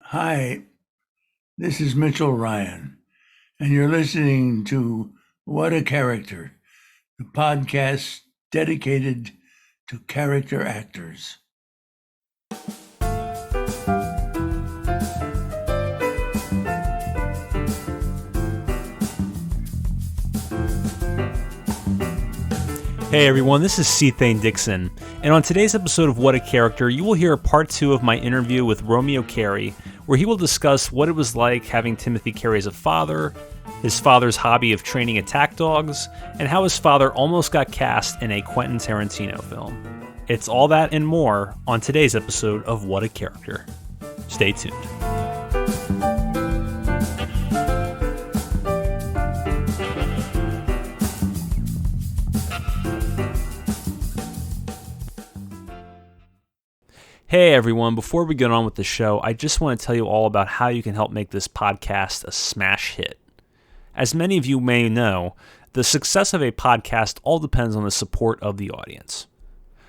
Hi, this is Mitchell Ryan, and you're listening to What a Character, the podcast dedicated to character actors. Hey everyone, this is Thane Dixon, and on today's episode of What a Character, you will hear part 2 of my interview with Romeo Carey, where he will discuss what it was like having Timothy Carey as a father, his father's hobby of training attack dogs, and how his father almost got cast in a Quentin Tarantino film. It's all that and more on today's episode of What a Character. Stay tuned. Hey everyone, before we get on with the show, I just want to tell you all about how you can help make this podcast a smash hit. As many of you may know, the success of a podcast all depends on the support of the audience.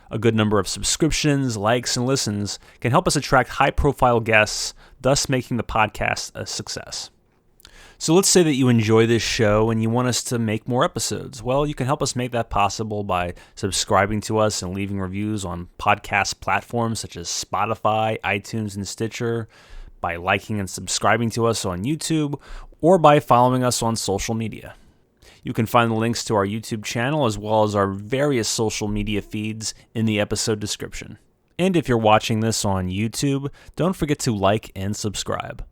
A good number of subscriptions, likes, and listens can help us attract high-profile guests, thus making the podcast a success. So let's say that you enjoy this show and you want us to make more episodes. Well, you can help us make that possible by subscribing to us and leaving reviews on podcast platforms such as Spotify, iTunes, and Stitcher, by liking and subscribing to us on YouTube, or by following us on social media. You can find the links to our YouTube channel as well as our various social media feeds in the episode description. And if you're watching this on YouTube, don't forget to like and subscribe.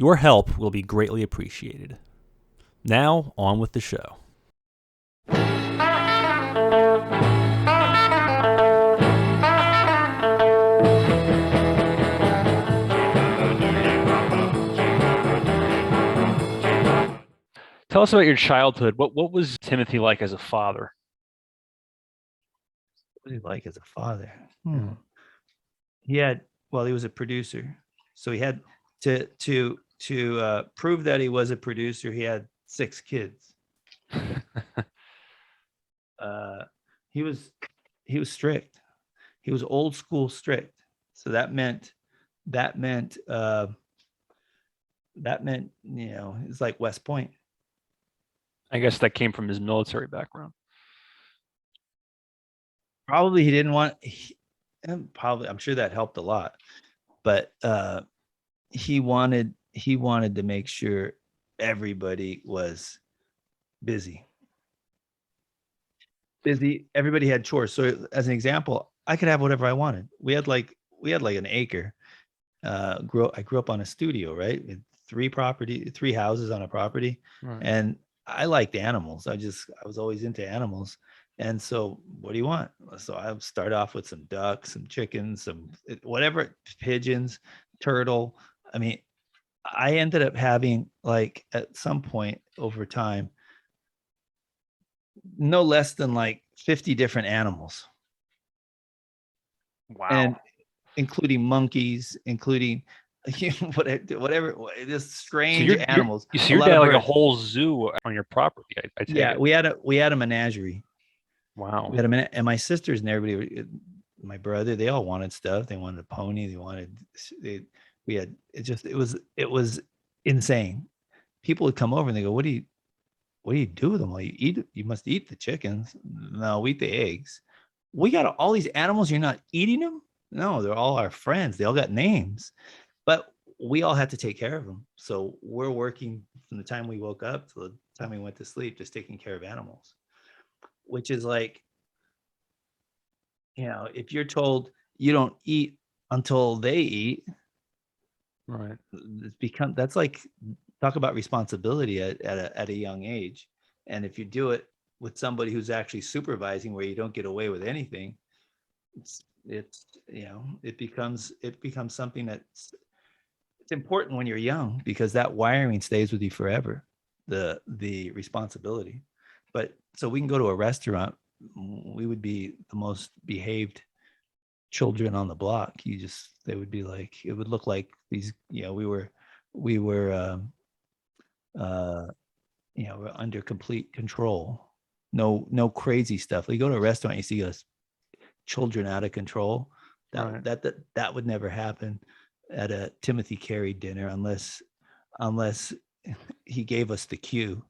Your help will be greatly appreciated. Now, on with the show. Tell us about your childhood. What was Timothy like as a father? What was he like as a father? Hmm. He was a producer, so he had to prove that he was a producer. He had 6 kids. He was strict. He was old school strict. So that meant it's like West Point. I guess that came from his military background. Probably he didn't want. Probably, I'm sure that helped a lot, but he wanted to make sure everybody was busy. Everybody had chores. So as an example, I could have whatever I wanted. We had like an acre. I grew up on a studio, right? With 3 houses on a property. Right. And I liked animals. I was always into animals. And so what do you want? So I start off with some ducks, some chickens, some whatever, pigeons, turtle. I mean, I ended up having, like, at some point over time, no less than like 50 different animals. Wow. And including monkeys, including whatever, just strange animals. You see your dad like a whole zoo on your property. I take Yeah, it. we had a menagerie. Wow. We had and my sisters and everybody, my brother, they all wanted stuff. They wanted a pony. It was insane. People would come over and they go, what do you do with them? Well, you must eat the chickens. No, we eat the eggs. We got all these animals. You're not eating them? No, they're all our friends. They all got names, but we all had to take care of them. So we're working from the time we woke up to the time we went to sleep, just taking care of animals, which is like, if you're told you don't eat until they eat, Right. that's like, talk about responsibility at a young age. And if you do it with somebody who's actually supervising, where you don't get away with anything, it becomes something it's important when you're young, because that wiring stays with you forever, the responsibility. But so we can go to a restaurant, we would be the most behaved children on the block. They would be like, it would look like these, we were we're under complete control. No crazy stuff. You go to a restaurant, you see us children out of control. That would never happen. at a Timothy Carey dinner unless he gave us the cue.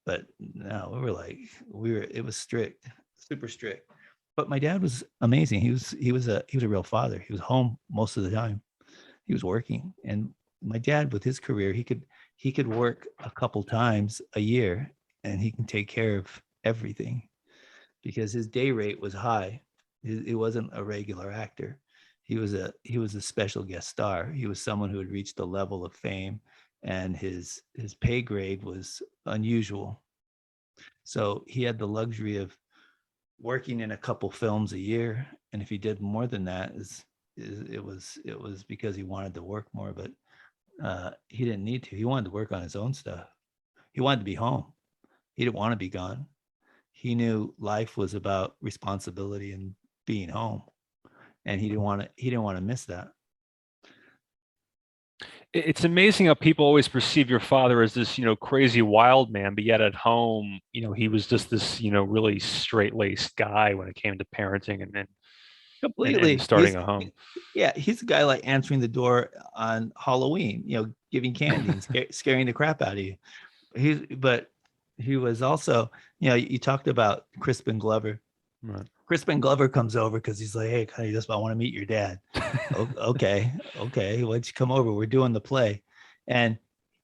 But no, it was strict, super strict. But my dad was amazing. He was a real father. He was home most of the time. He was working. And my dad, with his career, he could work a couple times a year and he can take care of everything because his day rate was high. He wasn't a regular actor. He was a special guest star. He was someone who had reached a level of fame, and his pay grade was unusual. So he had the luxury of working in a couple films a year, and if he did more than that, it was because he wanted to work more, but he didn't need to. He wanted to work on his own stuff. He wanted to be home. He didn't want to be gone. He knew life was about responsibility and being home, and he didn't want to miss that. It's amazing how people always perceive your father as this, crazy wild man, but yet at home, he was just this, really straight-laced guy when it came to parenting and Completely. starting a home. Yeah, he's a guy like answering the door on Halloween, giving candy and scaring the crap out of you. But he was also, you talked about Crispin Glover. Right. Crispin Glover comes over because he's like, "Hey, I want to meet your dad." Okay, why don't you come over? We're doing the play, and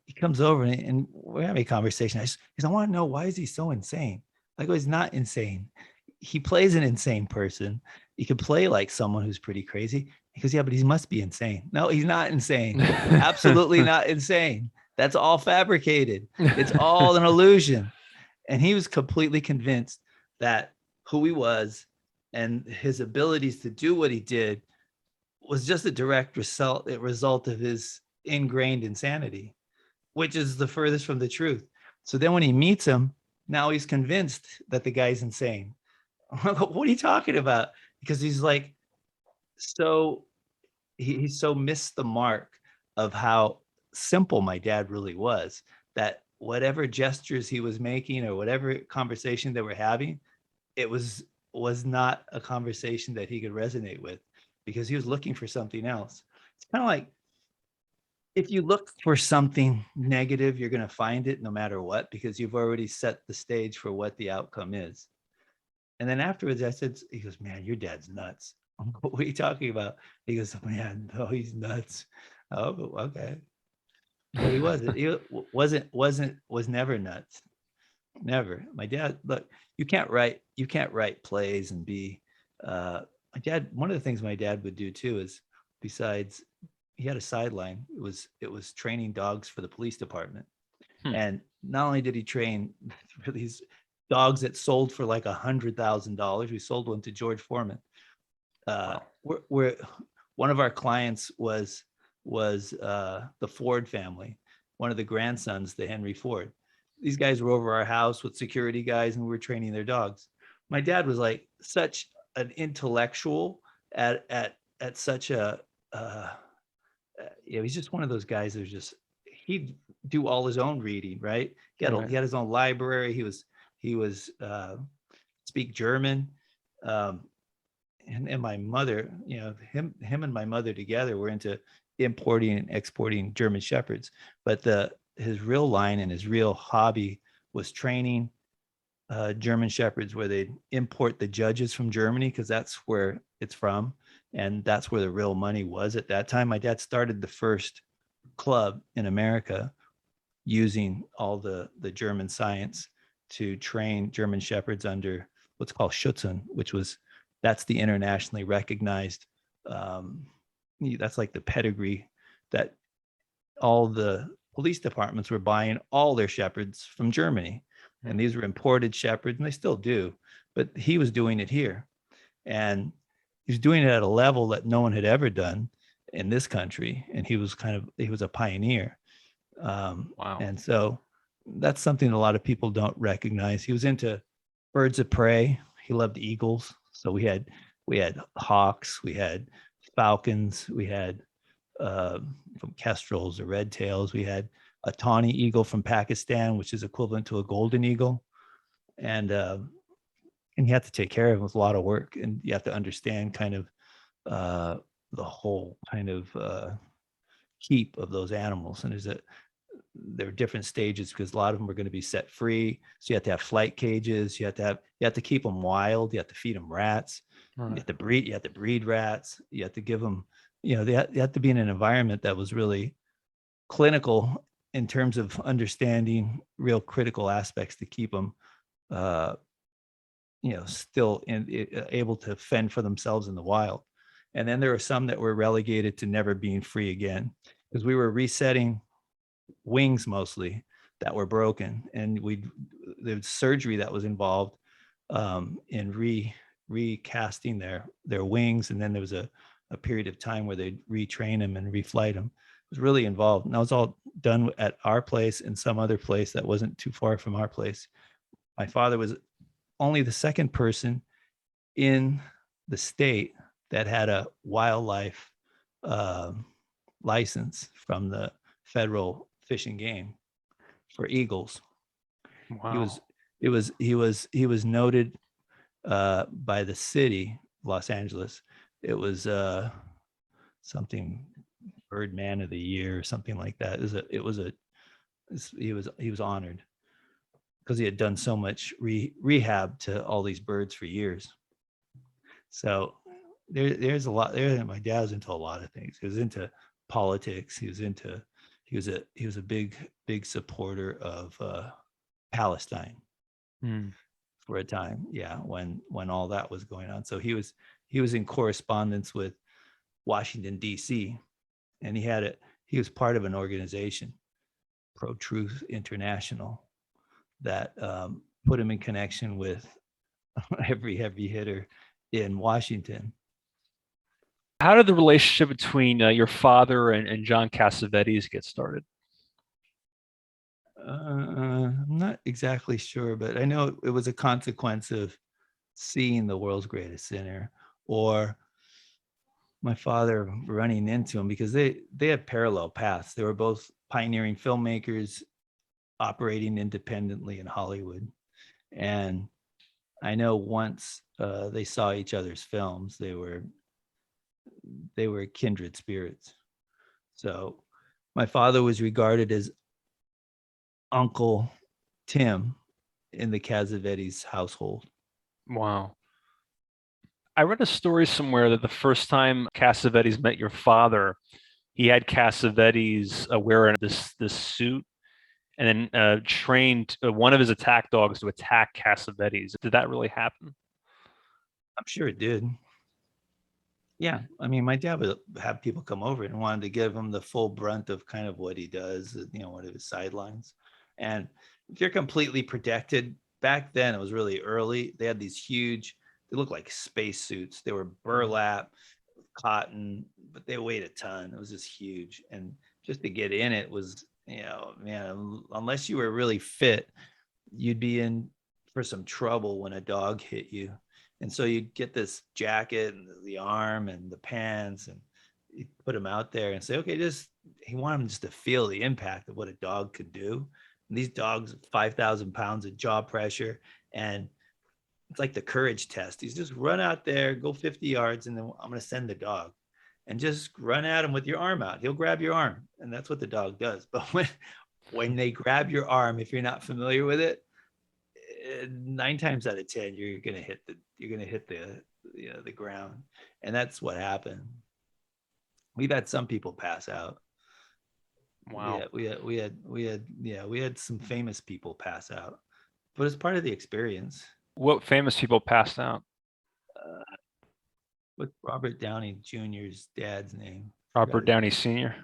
he comes over and we're having a conversation. I want to know, why is he so insane? I go, he's not insane. He plays an insane person. He could play like someone who's pretty crazy. He goes, yeah, but he must be insane. No, he's not insane. Absolutely not insane. That's all fabricated. It's all an illusion. And he was completely convinced that who he was and his abilities to do what he did was just a direct result of his ingrained insanity, which is the furthest from the truth. So then when he meets him, now he's convinced that the guy's insane. What are you talking about? Because he's like, he so missed the mark of how simple my dad really was, that whatever gestures he was making or whatever conversation they were having, it was not a conversation that he could resonate with because he was looking for something else. It's kind of like, if you look for something negative, you're going to find it no matter what, because you've already set the stage for what the outcome is. And then afterwards, I said, he goes, man, your dad's nuts. I'm like, what are you talking about? He goes, man, no, he's nuts. Oh, okay. But he wasn't. He was never nuts. Never. My dad, look, you can't write plays and be my dad. One of the things my dad would do too is, besides, he had a sideline. It was training dogs for the police department. And not only did he train for these dogs that sold for like $100,000, we sold one to George Foreman. We're one of our clients was the Ford family, one of the grandsons to Henry Ford. These guys were over our house with security guys, and we were training their dogs. My dad was like such an intellectual at such a he's just one of those guys that was just, he'd do all his own reading, right? He had his own library. He was speak German. And my mother, him and my mother together were into importing and exporting German Shepherds. But his real line and his real hobby was training German Shepherds, where they'd import the judges from Germany, because that's where it's from. And that's where the real money was at that time. My dad started the first club in America using all the German science to train German Shepherds under what's called Schutzen, that's the internationally recognized, that's like the pedigree that all the police departments were buying all their Shepherds from Germany. And these were imported Shepherds, and they still do, but he was doing it here. And he was doing it at a level that no one had ever done in this country. And he was a pioneer. Wow. And so that's something a lot of people don't recognize. He was into birds of prey. He loved eagles. So we had hawks, we had falcons, we had from kestrels or red tails. We had a tawny eagle from Pakistan, which is equivalent to a golden eagle. And you have to take care of it with a lot of work, and you have to understand kind of the whole kind of keep of those animals. And there are different stages because a lot of them are going to be set free. So you have to have flight cages. You have to keep them wild. You have to feed them rats. Right. You have to breed rats. You have to give them, they have to be in an environment that was really clinical in terms of understanding real critical aspects to keep them, still able to fend for themselves in the wild. And then there are some that were relegated to never being free again because we were resetting wings mostly that were broken, and the surgery that was involved in recasting their wings, and then there was a period of time where they'd retrain them and reflight them. It was really involved, and that was all done at our place and some other place that wasn't too far from our place. My father was only the second person in the state that had a wildlife license from the federal Fish and Game for eagles. Wow. He was noted by the city of Los Angeles. It was something Birdman of the Year or something like that. He was honored because he had done so much rehab to all these birds for years. So there's a lot there. My dad was into a lot of things. He was into politics. He was a big supporter of Palestine for a time. Yeah, when all that was going on. So he was in correspondence with Washington D.C. and he was part of an organization, Pro Truth International, that put him in connection with every heavy hitter in Washington. How did the relationship between your father and John Cassavetes get started? I'm not exactly sure, but I know it was a consequence of seeing The World's Greatest Sinner, or my father running into him, because they had parallel paths. They were both pioneering filmmakers operating independently in Hollywood. And I know once they saw each other's films, they were kindred spirits. So my father was regarded as Uncle Tim in the Cassavetes household. Wow. I read a story somewhere that the first time Cassavetes met your father, he had Cassavetes wearing this suit and then trained one of his attack dogs to attack Cassavetes. Did that really happen? I'm sure it did. Yeah, I mean, my dad would have people come over and wanted to give him the full brunt of kind of what he does, one of his sidelines. And if you're completely protected, back then it was really early. They had these huge, they looked like space suits. They were burlap, cotton, but they weighed a ton. It was just huge. And just to get in it was, man, unless you were really fit, you'd be in for some trouble when a dog hit you. And so you get this jacket and the arm and the pants, and you put him out there and say, okay, he wanted him just to feel the impact of what a dog could do. And these dogs, 5,000 pounds of jaw pressure, and it's like the courage test. He's just run out there, go 50 yards, and then I'm going to send the dog, and just run at him with your arm out. He'll grab your arm, and that's what the dog does. But when they grab your arm, if you're not familiar with it, 9 times out of 10 you're gonna hit the ground, and that's what happened. We've had some people pass out. Wow. Yeah, we had some famous people pass out, but it's part of the experience. What famous people passed out? What's Robert Downey Jr.'s dad's name? Robert Downey Sr.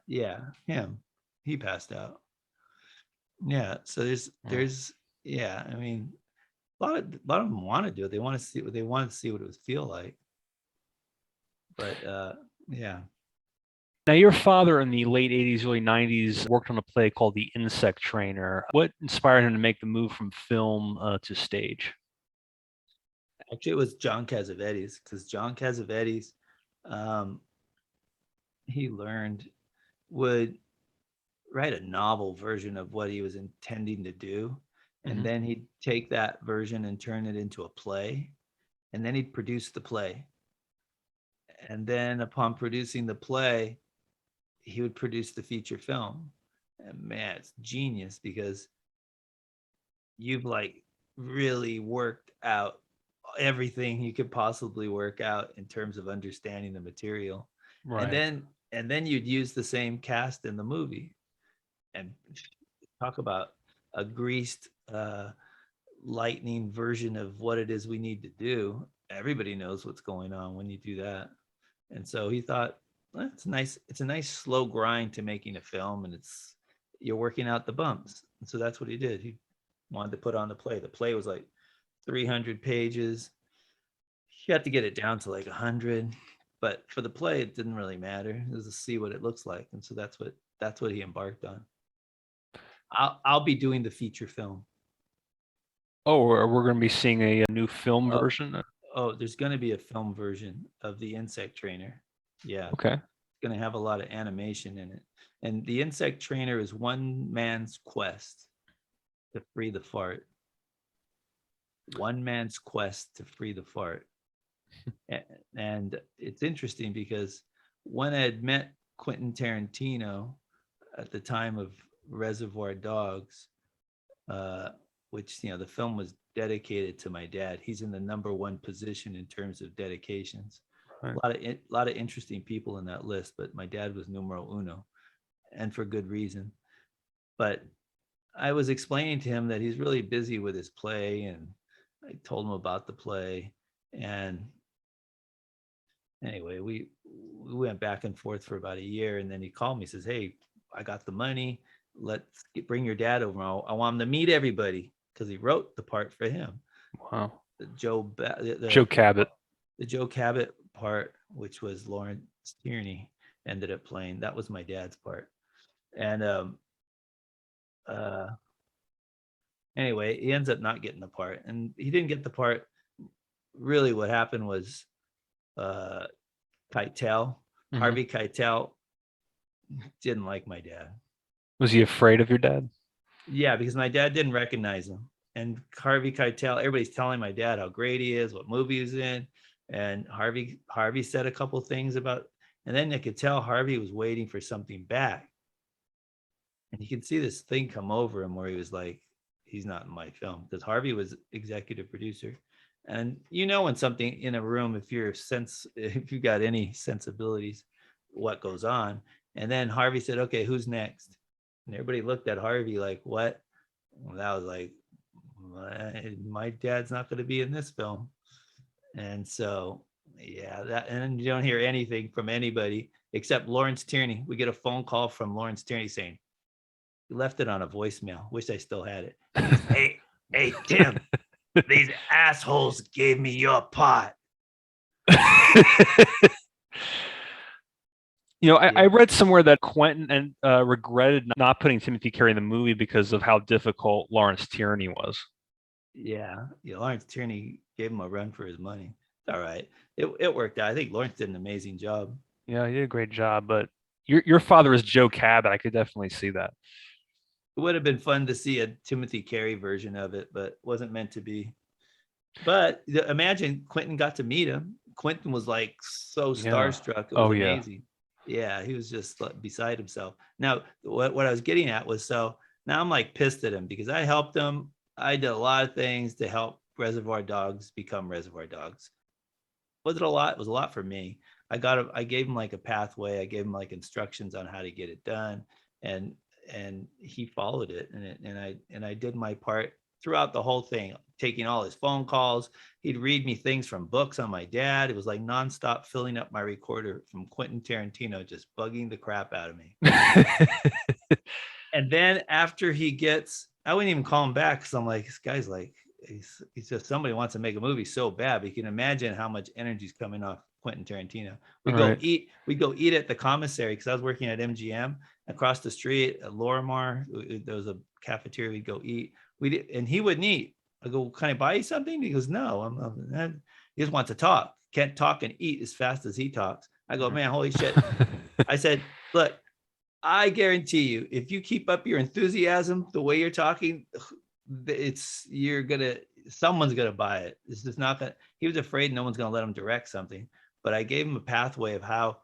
Yeah, him. He passed out. Yeah, so there's yeah, I mean, a lot of them want to do it. They want to see what it would feel like. But yeah. Now, your father in the late 80s, early 90s worked on a play called The Insect Trainer. What inspired him to make the move from film to stage? Actually, it was John Cassavetes, because John Cassavetes, he learned, would write a novel version of what he was intending to do. And then he'd take that version and turn it into a play. And then he'd produce the play. And then upon producing the play, he would produce the feature film. And man, it's genius because you've like really worked out everything you could possibly work out in terms of understanding the material. Right. And then you'd use the same cast in the movie. And talk about a greased lightning version of what it is we need to do. Everybody knows what's going on when you do that. And so he thought, well, it's nice. It's a nice slow grind to making a film, and you're working out the bumps. And so that's what he did. He wanted to put on the play. The play was like 300 pages. You had to get it down to like 100, but for the play, it didn't really matter. It was to see what it looks like, and so that's what he embarked on. I'll be doing the feature film. Oh, we're going to be seeing a new film version. Oh, there's going to be a film version of the Insect Trainer. Yeah. Okay. It's going to have a lot of animation in it. And the Insect Trainer is one man's quest to free the fart. One man's quest to free the fart. And it's interesting because when I had met Quentin Tarantino at the time of Reservoir Dogs, which, the film was dedicated to my dad. He's in the number one position in terms of dedications. Right. A lot of interesting people in that list, but my dad was numero uno, and for good reason. But I was explaining to him that he's really busy with his play, and I told him about the play. And anyway, we went back and forth for about a year, and then he called me, says, "Hey, I got the money. Let's bring your dad over. I want him to meet everybody," because he wrote the part for him. Wow. The Joe Cabot. The Joe Cabot part, which was Lawrence Tierney, ended up playing. That was my dad's part. And anyway, he ends up not getting the part, and he didn't get the part. Really, what happened was Keitel, Harvey Keitel, didn't like my dad. Was he afraid of your dad? Yeah, because my dad didn't recognize him. And Harvey Keitel, everybody's telling my dad how great he is, what movie he's in. And Harvey said a couple things about, and then I could tell Harvey was waiting for something back. And you can see this thing come over him where he was like, he's not in my film, because Harvey was executive producer. And when something in a room, if you got any sensibilities, what goes on. And then Harvey said, "Okay, who's next?" And everybody looked at Harvey like, "What?" Well, that was like, my dad's not going to be in this film. And so, yeah, and you don't hear anything from anybody except Lawrence Tierney. We get a phone call from Lawrence Tierney saying, "You left it on a voicemail. Wish I still had it." Says, hey, Tim, these assholes gave me your pot. I read somewhere that Quentin regretted not putting Timothy Carey in the movie because of how difficult Lawrence Tierney was. Yeah, Lawrence Tierney gave him a run for his money. It's all right. It worked out. I think Lawrence did an amazing job. Yeah, he did a great job. But your father is Joe Cabot. I could definitely see that. It would have been fun to see a Timothy Carey version of it, but wasn't meant to be. But imagine Quentin got to meet him. Quentin was like so starstruck. It was amazing. Yeah, he was just beside himself. Now, what I was getting at was, so now I'm like pissed at him because I helped him. I did a lot of things to help Reservoir Dogs become Reservoir Dogs. Was it a lot? It was a lot for me. I gave him like a pathway. I gave him like instructions on how to get it done, and he followed it. And I did my part throughout the whole thing, taking all his phone calls. He'd read me things from books on my dad. It was like nonstop filling up my recorder from Quentin Tarantino, just bugging the crap out of me. And then after I wouldn't even call him back because I'm like, this guy's like, he's just, somebody wants to make a movie so bad. But you can imagine how much energy is coming off Quentin Tarantino. We go eat at the commissary because I was working at MGM across the street at Lorimar. There was a cafeteria. We'd go eat. And he wouldn't eat. I go, "Can I buy you something?" He goes, "No, he just wants to talk. Can't talk and eat as fast as he talks." I go, "Man, holy shit." I said, "Look, I guarantee you, if you keep up your enthusiasm the way you're talking, someone's gonna buy it. It's just not gonna." He was afraid no one's gonna let him direct something. but I gave him a pathway of how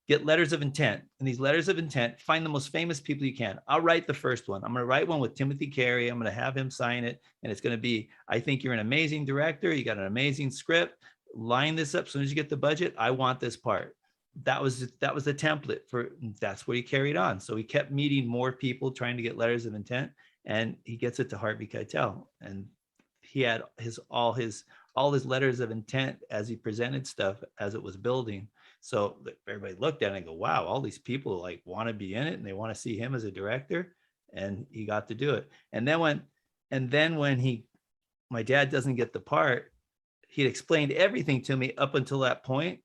get letters of intent. And these letters of intent, find the most famous people you can. I'll write the first one. I'm going to write one with Timothy Carey. I'm going to have him sign it. And it's going to be, I think you're an amazing director. You got an amazing script. Line this up. As soon as you get the budget, I want this part. That was the template for, that's what he carried on. So he kept meeting more people trying to get letters of intent, and he gets it to Harvey Keitel. And he had all his letters of intent as he presented stuff as it was building. So everybody looked at it and go, wow, all these people like want to be in it and they want to see him as a director, and he got to do it. And then when my dad doesn't get the part, he'd explained everything to me up until that point.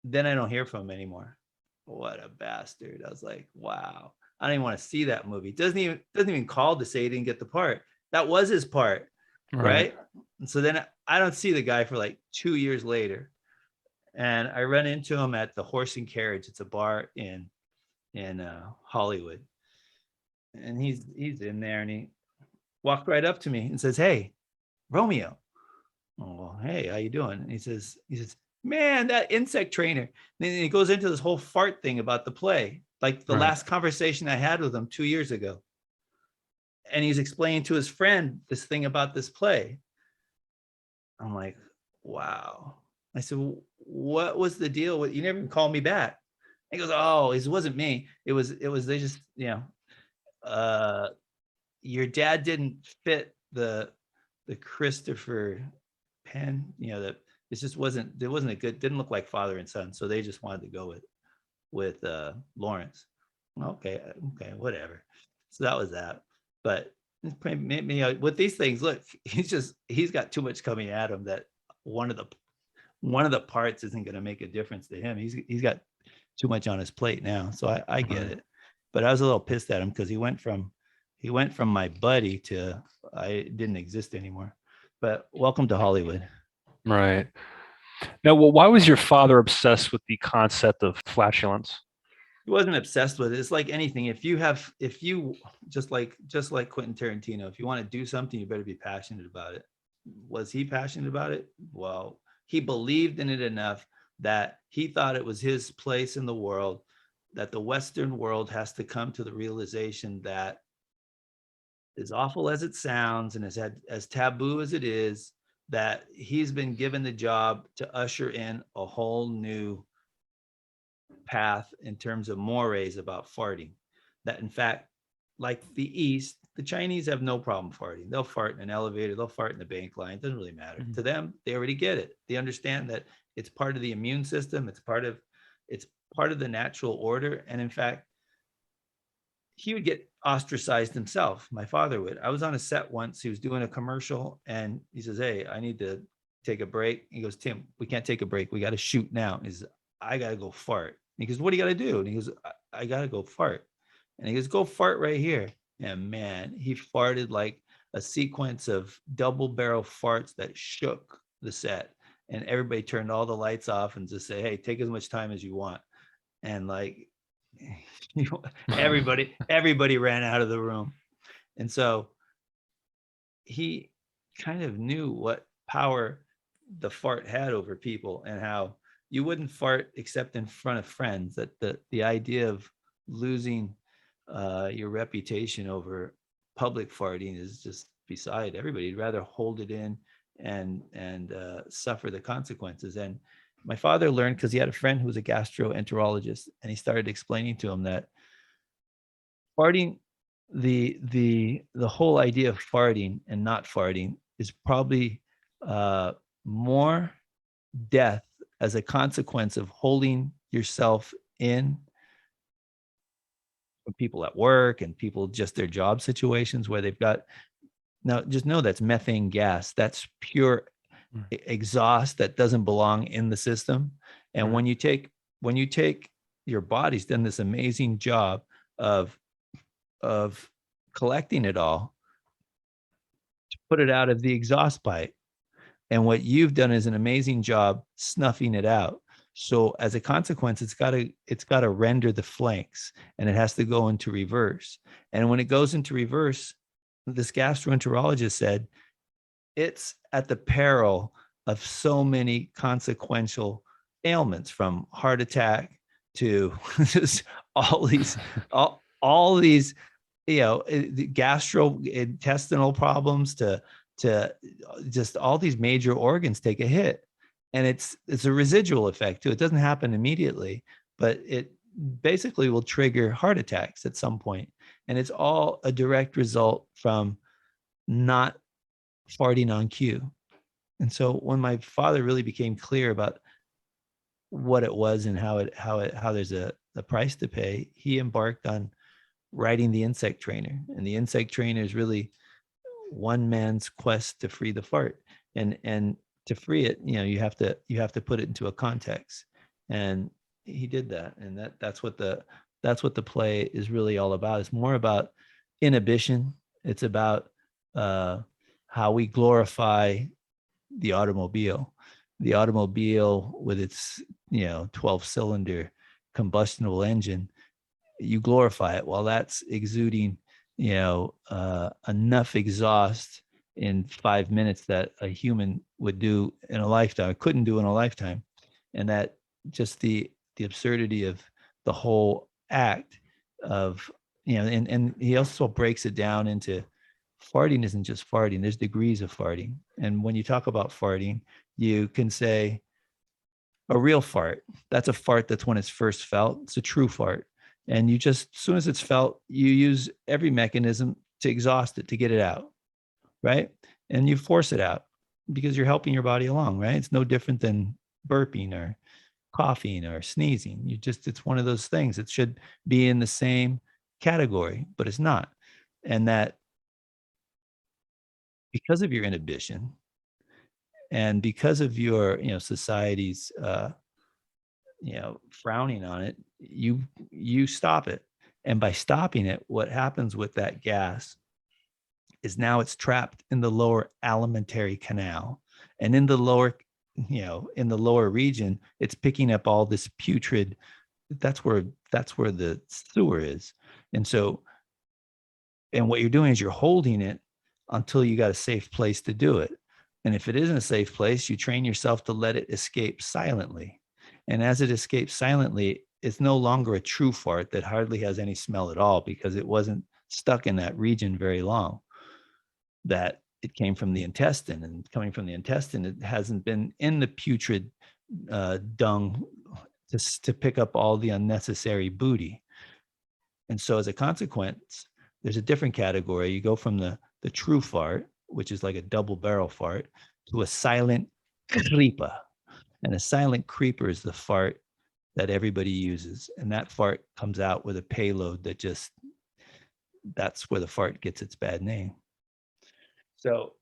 Then I don't hear from him anymore. What a bastard. I was like, wow, I don't even want to see that movie. Doesn't even call to say he didn't get the part. That was his part. Right. And so then I don't see the guy for like 2 years later. And I run into him at the Horse and Carriage. It's a bar in Hollywood. And he's in there, and he walked right up to me and says, "Hey, Romeo." Oh, well, hey, how you doing? And he says, "Man, that insect trainer." And then he goes into this whole fart thing about the play, like the last conversation I had with him 2 years ago. And he's explaining to his friend this thing about this play. I'm like, wow. I said, well, what was the deal with, you never even called me back? He goes, oh, it wasn't me. It was, they just, your dad didn't fit the Christopher Penn, that it just wasn't a good, didn't look like father and son. So they just wanted to go with Lawrence. Okay, whatever. So that was that. But maybe with these things, look, he's got too much coming at him that one of the parts isn't going to make a difference to him. He's got too much on his plate now. So I get it. But I was a little pissed at him because he went from my buddy to I didn't exist anymore. But welcome to Hollywood. Right. Now, well, why was your father obsessed with the concept of flatulence? He wasn't obsessed with it. It's like anything. If you just like Quentin Tarantino, if you want to do something, you better be passionate about it. Was he passionate about it? Well, he believed in it enough that he thought it was his place in the world, that the Western world has to come to the realization that, as awful as it sounds and as taboo as it is, that he's been given the job to usher in a whole new path in terms of mores about farting. That in fact, like the East, the Chinese have no problem farting. They'll fart in an elevator, they'll fart in the bank line. It doesn't really matter. To them, they already get it. They understand that it's part of the immune system. It's part of the natural order. And in fact, he would get ostracized himself. My father would. I was on a set once. He was doing a commercial, and he says, "Hey, I need to take a break." He goes, "Tim, we can't take a break. We got to shoot now." He says, "I got to go fart." He goes, "What do you got to do?" And he goes, I got to go fart. And he goes, "Go fart right here." And man, he farted like a sequence of double barrel farts that shook the set. And everybody turned all the lights off and just say, "Hey, take as much time as you want." And like, everybody ran out of the room. And so he kind of knew what power the fart had over people, and how you wouldn't fart except in front of friends. That the idea of losing your reputation over public farting is just beside everybody. You'd rather hold it in and suffer the consequences. And my father learned, because he had a friend who was a gastroenterologist, and he started explaining to him that farting, the whole idea of farting and not farting is probably more death as a consequence of holding yourself in, for people at work and people just their job situations where they've got, now just know that's methane gas. That's pure exhaust that doesn't belong in the system. And when you take your body's done this amazing job of collecting it all to put it out of the exhaust pipe. And what you've done is an amazing job snuffing it out. So as a consequence, it's got to render the flanks, and it has to go into reverse. And when it goes into reverse, this gastroenterologist said, it's at the peril of so many consequential ailments, from heart attack to just all these, all these, gastrointestinal problems to just all these major organs take a hit. And it's a residual effect too. It doesn't happen immediately, but it basically will trigger heart attacks at some point. And it's all a direct result from not farting on cue. And so when my father really became clear about what it was and how there's a price to pay, he embarked on writing The Insect Trainer. And The Insect Trainer is really one man's quest to free the fart. And to free it, you have to put it into a context. And he did that. And that's what the play is really all about. It's more about inhibition. It's about how we glorify the automobile with its 12-cylinder combustible engine. You glorify it while that's exuding enough exhaust in 5 minutes that a human would do in a lifetime, couldn't do in a lifetime. And that just the absurdity of the whole act of, and he also breaks it down into farting isn't just farting. There's degrees of farting. And when you talk about farting, you can say a real fart. That's a fart that's when it's first felt. It's a true fart. And you just, as soon as it's felt, you use every mechanism to exhaust it, to get it out, right? And you force it out because you're helping your body along, right? It's no different than burping or coughing or sneezing. It's one of those things. It should be in the same category, but it's not. And that because of your inhibition and because of your, society's, frowning on it, you stop it. And by stopping it, what happens with that gas is now it's trapped in the lower alimentary canal. And in the lower region, it's picking up all this putrid. That's where the sewer is. And what you're doing is you're holding it until you got a safe place to do it. And if it isn't a safe place, you train yourself to let it escape silently. And as it escapes silently, it's no longer a true fart that hardly has any smell at all because it wasn't stuck in that region very long. That it came from the intestine, and coming from the intestine, it hasn't been in the putrid dung to pick up all the unnecessary booty. And so as a consequence, there's a different category. You go from the true fart, which is like a double barrel fart, to a silent creeper. And a silent creeper is the fart that everybody uses. And that fart comes out with a payload that's where the fart gets its bad name. So,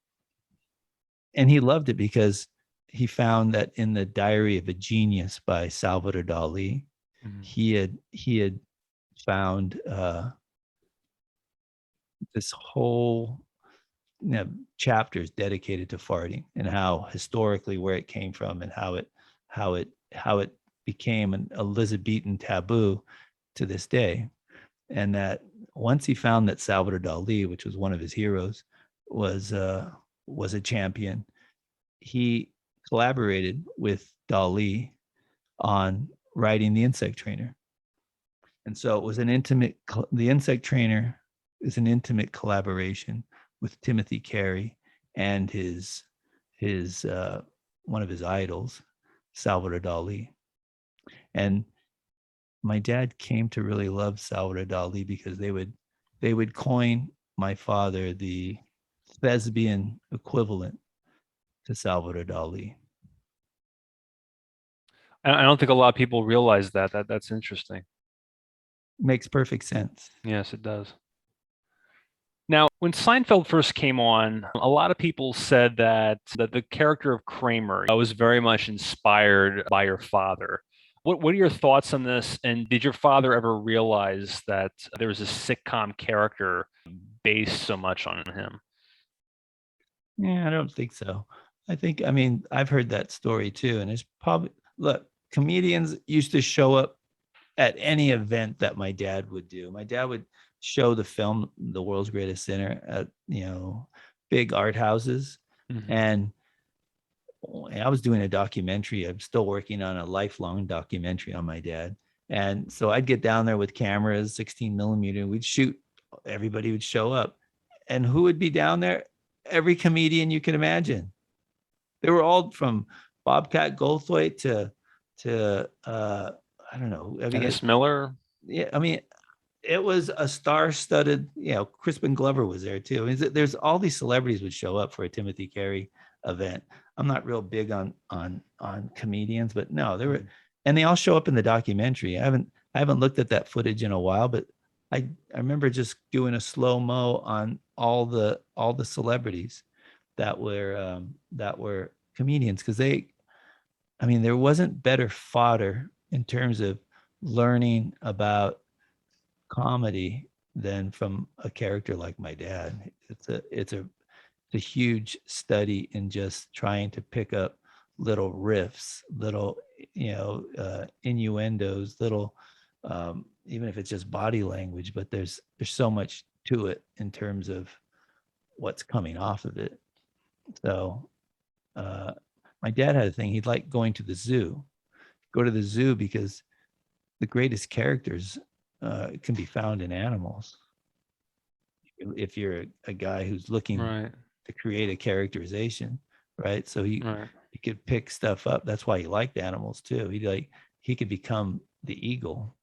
and he loved it because he found that in the Diary of a Genius by Salvador Dali, he had found this whole chapters dedicated to farting and how historically where it came from and how it became an Elizabethan taboo to this day. And that once he found that Salvador Dali, which was one of his heroes, was a champion, he collaborated with Dali on writing The Insect Trainer. And so it was The Insect Trainer is an intimate collaboration with Timothy Carey and his one of his idols, Salvador Dali. And my dad came to really love Salvador Dali because they would coin my father the thespian equivalent to Salvador Dali. I don't think a lot of people realize that's interesting. Makes perfect sense. Yes, it does. Now, when Seinfeld first came on, a lot of people said that the character of Kramer was very much inspired by your father. What are your thoughts on this? And did your father ever realize that there was a sitcom character based so much on him? Yeah, I don't think so. I mean, I've heard that story too. And it's probably, look, comedians used to show up at any event that my dad would do. My dad would show the film The World's Greatest Sinner at big art houses. Mm-hmm. And I was doing a documentary. I'm still working on a lifelong documentary on my dad. And so I'd get down there with cameras, 16 millimeter. We'd shoot. Everybody would show up. And who would be down there? Every comedian you can imagine. They were all from Bobcat Goldthwait to I don't know. I mean, Dennis Miller. yeah, I mean, it was a star-studded. Crispin Glover was there too. I mean, there's all these celebrities would show up for a Timothy Carey event. I'm not real big on comedians, but no, there were, and they all show up in the documentary. I haven't looked at that footage in a while, but I remember just doing a slow-mo on all the celebrities that were comedians, because there wasn't better fodder in terms of learning about comedy than from a character like my dad. It's a huge study in just trying to pick up little riffs, little innuendos, little even if it's just body language, but there's so much to it in terms of what's coming off of it. So my dad had a thing. He'd like going to the zoo. Go to the zoo because the greatest characters can be found in animals. If you're a guy who's looking to create a characterization, right? So he could pick stuff up. That's why he liked animals too. He could become the eagle.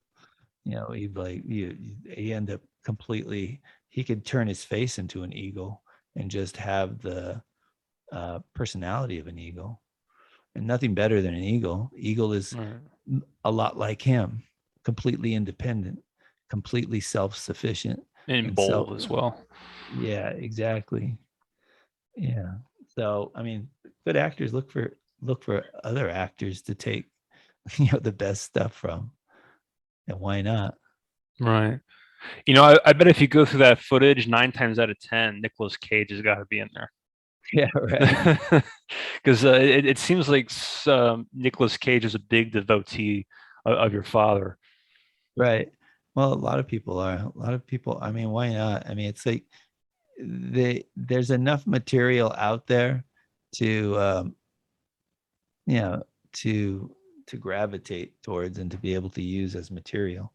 He end up completely. He could turn his face into an eagle and just have the personality of an eagle. And nothing better than an eagle. Eagle is a lot like him, completely independent, completely self-sufficient, and bold as well. Yeah, exactly. Yeah. So good actors look for other actors to take the best stuff from, and why not? Right. I bet if you go through that footage, 9 times out of 10, Nicolas Cage has got to be in there. Yeah, right. Because it seems like Nicolas Cage is a big devotee of your father. Right. Well, a lot of people are. A lot of people. Why not? It's like there's enough material out there to to gravitate towards and to be able to use as material.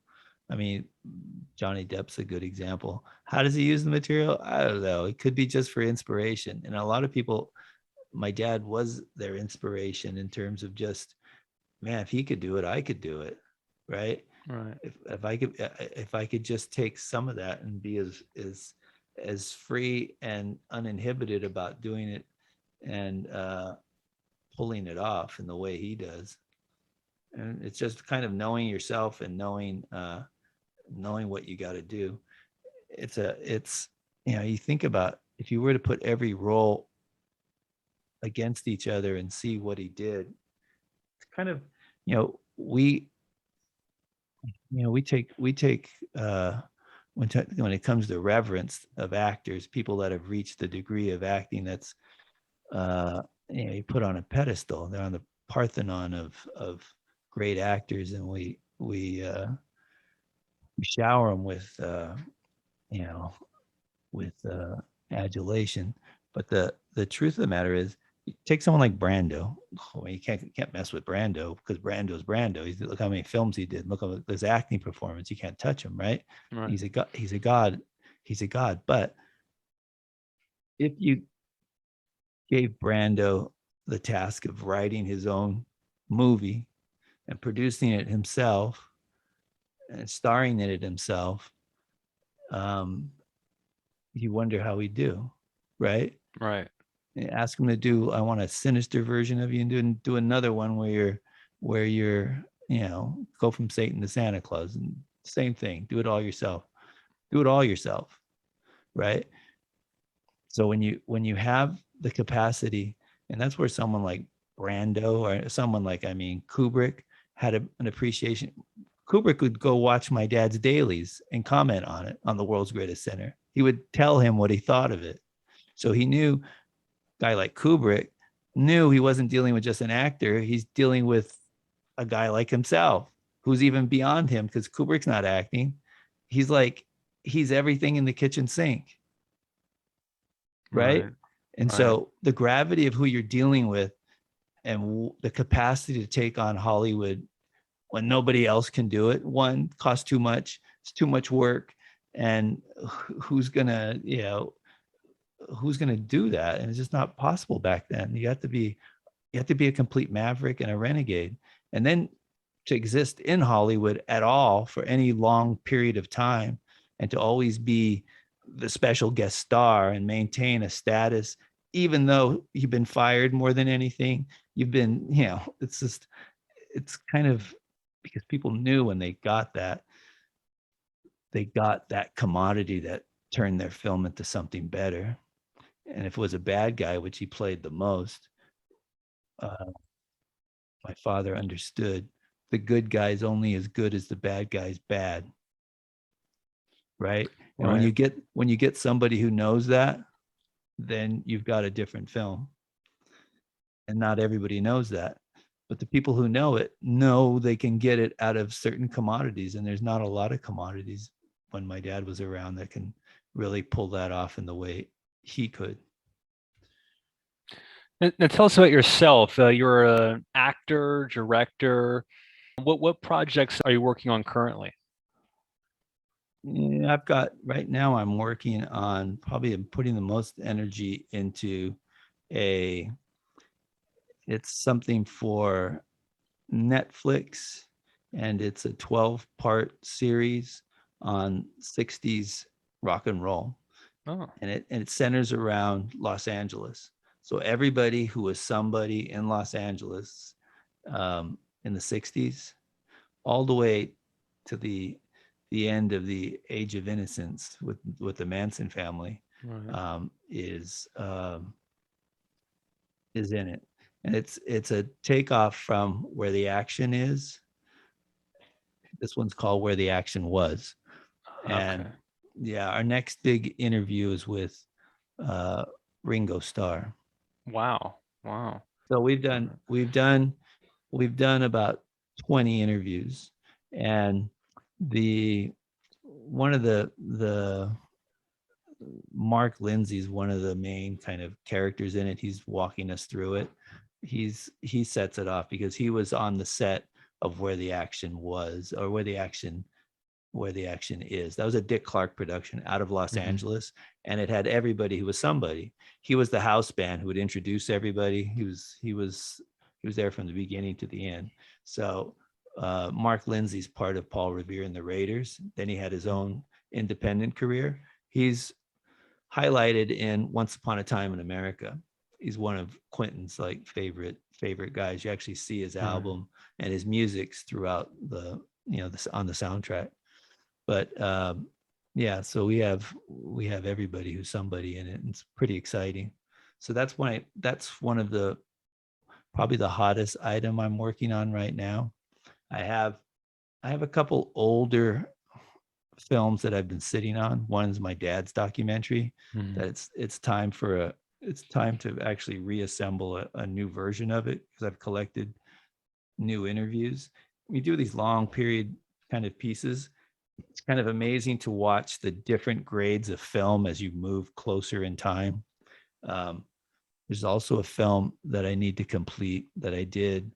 Johnny Depp's a good example. How does he use the material? I don't know. It could be just for inspiration. And a lot of people, my dad was their inspiration in terms of just, man, if he could do it, I could do it. Right. Right. If I could just take some of that and be as free and uninhibited about doing it and pulling it off in the way he does. And it's just kind of knowing yourself and knowing what you got to do. It's you think about, if you were to put every role against each other and see what he did, it's kind of, we take when it comes to reverence of actors, people that have reached the degree of acting that's you put on a pedestal. They're on the Parthenon of great actors, and we shower them with adulation. But the truth of the matter is, you take someone like Brando. You can't mess with Brando, because Brando's Brando. Look how many films he did. Look at his acting performance. You can't touch him, right? He's a god. He's a god. But if you gave Brando the task of writing his own movie and producing it himself and starring in it himself, you wonder how he'd do, right? Right. Ask him to do, I want a sinister version of you, and do another one where you're go from Satan to Santa Claus, and same thing. Do it all yourself. Right? So when you have the capacity, and that's where someone like Brando or someone like Kubrick had an appreciation. Kubrick would go watch my dad's dailies and comment on it on The World's Greatest Sinner. He would tell him what he thought of it. So he knew, guy like Kubrick knew he wasn't dealing with just an actor. He's dealing with a guy like himself, who's even beyond him, because Kubrick's not acting. He's everything in the kitchen sink. Right? And so the gravity of who you're dealing with the capacity to take on Hollywood when nobody else can do it. One, costs too much. It's too much work. And who's gonna, who's gonna do that? And it's just not possible back then. You have to be a complete maverick and a renegade. And then to exist in Hollywood at all for any long period of time, and to always be the special guest star and maintain a status, even though you've been fired more than anything, you've been, it's kind of, because people knew when they got that commodity that turned their film into something better. And if it was a bad guy, which he played the most, my father understood the good guy's only as good as the bad guy's bad. Right. And Right. when you get somebody who knows that, then you've got a different film. And not everybody knows that. But the people who know it know they can get it out of certain commodities. And there's not a lot of commodities when my dad was around that can really pull that off in the way he could. Now tell us about yourself. You're an actor, director. What projects are you working on currently? Yeah, I've got right now, I'm working on, probably I'm putting the most energy into it's something for Netflix, and it's a 12-part series on 60s rock and roll. Oh, And it centers around Los Angeles. So everybody who was somebody in Los Angeles in the 60s, all the way to the end of the Age of Innocence with the Manson family, right. Is in it. And it's a takeoff from Where the Action Is. This one's called Where the Action Was. Okay. And yeah, our next big interview is with uh, Ringo Starr. Wow. Wow. So All right. we've done about 20 interviews, and the one of the Mark Lindsay's one of the main kind of characters in it. He's walking us through it. He sets it off because he was on the set of Where the Action Was, or Where the Action Is. That was a Dick Clark production out of Los Mhm. Angeles, and it had everybody who was somebody. He was the house band who would introduce everybody. He was there from the beginning to the end. So Mark Lindsay's part of Paul Revere and the Raiders. Then he had his own independent career. He's highlighted in Once Upon a Time in America. He's one of Quentin's like favorite guys. You actually see his Mhm. album and his music's throughout the on the soundtrack. But yeah, so we have everybody who's somebody in it, and it's pretty exciting. So that's one of the probably the hottest item I'm working on right now. I have I have a couple older films that I've been sitting on. One is my dad's documentary that Mhm. it's time to actually reassemble a new version of it, because I've collected new interviews. We do these long period kind of pieces. It's kind of amazing to watch the different grades of film as you move closer in time. Um, there's also a film that I need to complete that I did.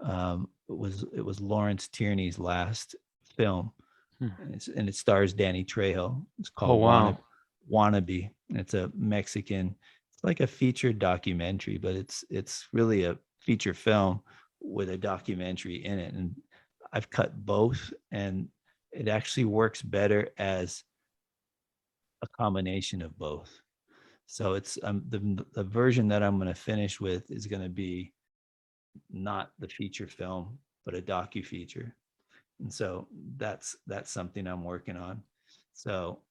It was Lawrence Tierney's last film, Hmm. and it stars Danny Trejo. It's Oh, called wow. Wannabe. It's a Mexican. It's like a featured documentary, but it's really a feature film with a documentary in it. And I've cut both, and it actually works better as a combination of both. So it's the version that I'm going to finish with is going to be not the feature film, but a docu feature. And so that's something I'm working on. So